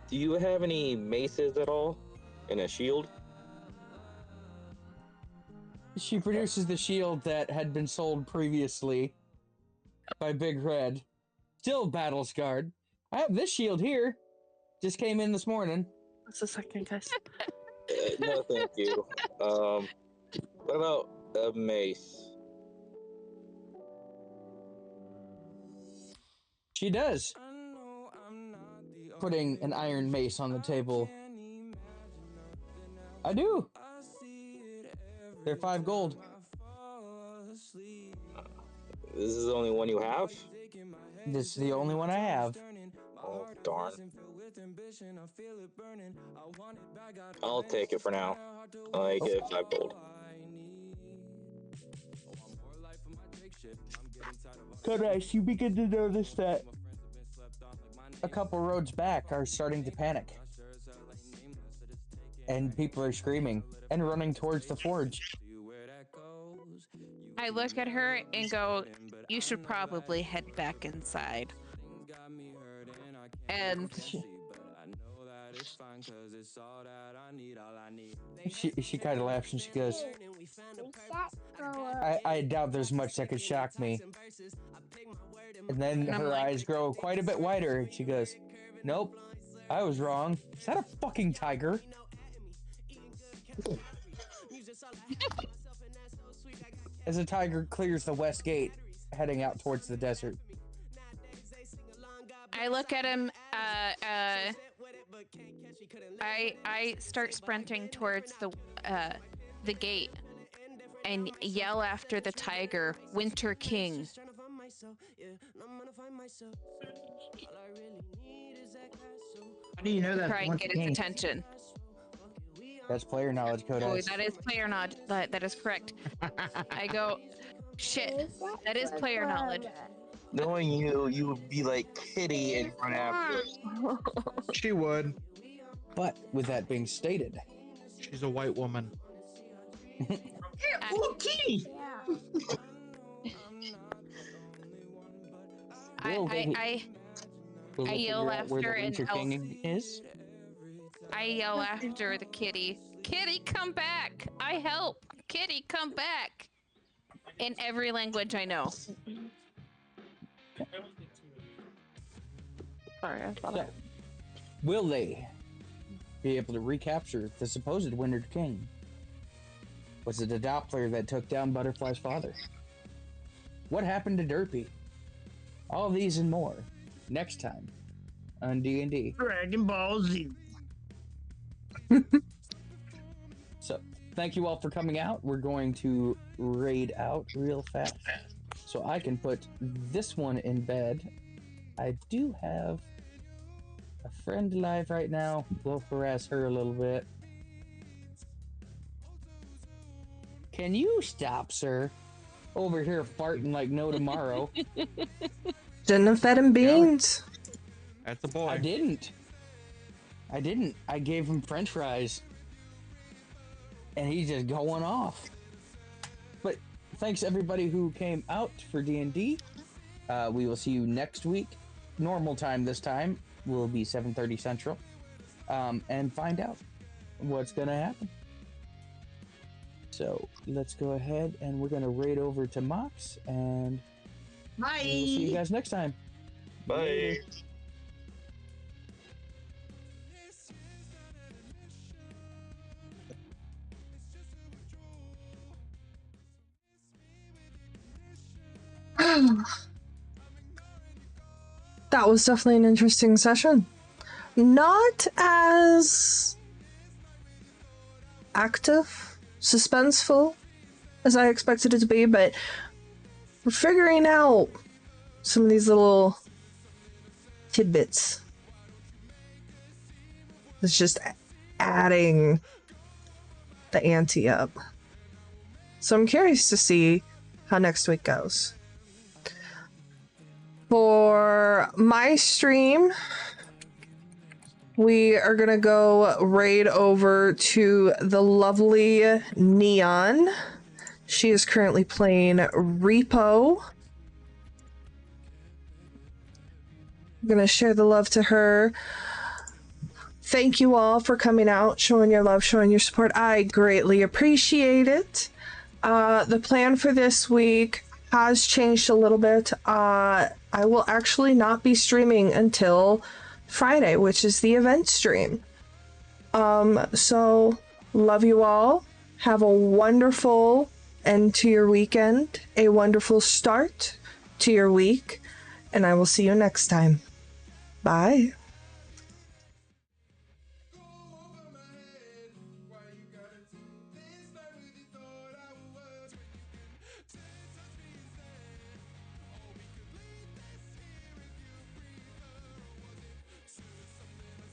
Do you have any maces at all? And a shield? She produces the shield that had been sold previously by Big Red. Still battle scarred. I have this shield here. Just came in this morning. Just a second, guys. No, thank you. What about a mace? She does. Putting an iron mace on the table. I do. They're 5 gold. This is the only one you have? This is the only one I have. Oh, darn. I'll take it for now. I get 5 gold. Kodash, you begin to notice that a couple roads back are starting to panic. And people are screaming and running towards the forge. I look at her and go, you should probably head back inside. And she kind of laughs and she goes, I doubt there's much that could shock me. And then her eyes grow quite a bit wider and she goes, nope, I was wrong. Is that a fucking tiger? As a tiger clears the west gate, heading out towards the desert. I look at him, I start sprinting towards the gate and yell after the tiger, Winter King. How do you know that? Try and get his attention. That's player knowledge, Oh, Kodash. that is player knowledge. That is correct. I go, shit, that is player knowledge. Knowing you would be like Kitty and run after. She would. But with that being stated, She's a white woman. Kitty! I yell after where the and Winter King is. I yell after the kitty. Kitty, come back! I help! Kitty, come back! In every language I know. Sorry, I thought So, will they be able to recapture the supposed Winter King? Was it a Doppler that took down Butterfly's father? What happened to Derpy? All these and more next time on D&D. Dragon Ball Z. So, thank you all for coming out. We're going to raid out real fast so I can put this one in bed. I do have a friend alive right now. We'll harass her a little bit. Can you stop, sir? Over here farting like no tomorrow. Shouldn't have fed him beans. That's a boy. I didn't. I gave him French fries, and he's just going off. But thanks everybody who came out for D&D. We will see you next week. Normal time this time will be 7:30 Central, and find out what's gonna happen. So let's go ahead and we're gonna raid over to Mox, and Bye. we'll see you guys next time. Bye. That was definitely an interesting session. Not as active, suspenseful as I expected it to be, but we're figuring out some of these little tidbits. It's just adding the ante up. So I'm curious to see how next week goes. For my stream, we are gonna go raid over to the lovely Neon. She is currently playing Repo. I'm gonna share the love to her. Thank you all for coming out, showing your love, showing your support. I greatly appreciate it. The plan for this week has changed a little bit. I will actually not be streaming until Friday, which is the event stream. So love you all. Have a wonderful end to your weekend, a wonderful start to your week, and I will see you next time. Bye.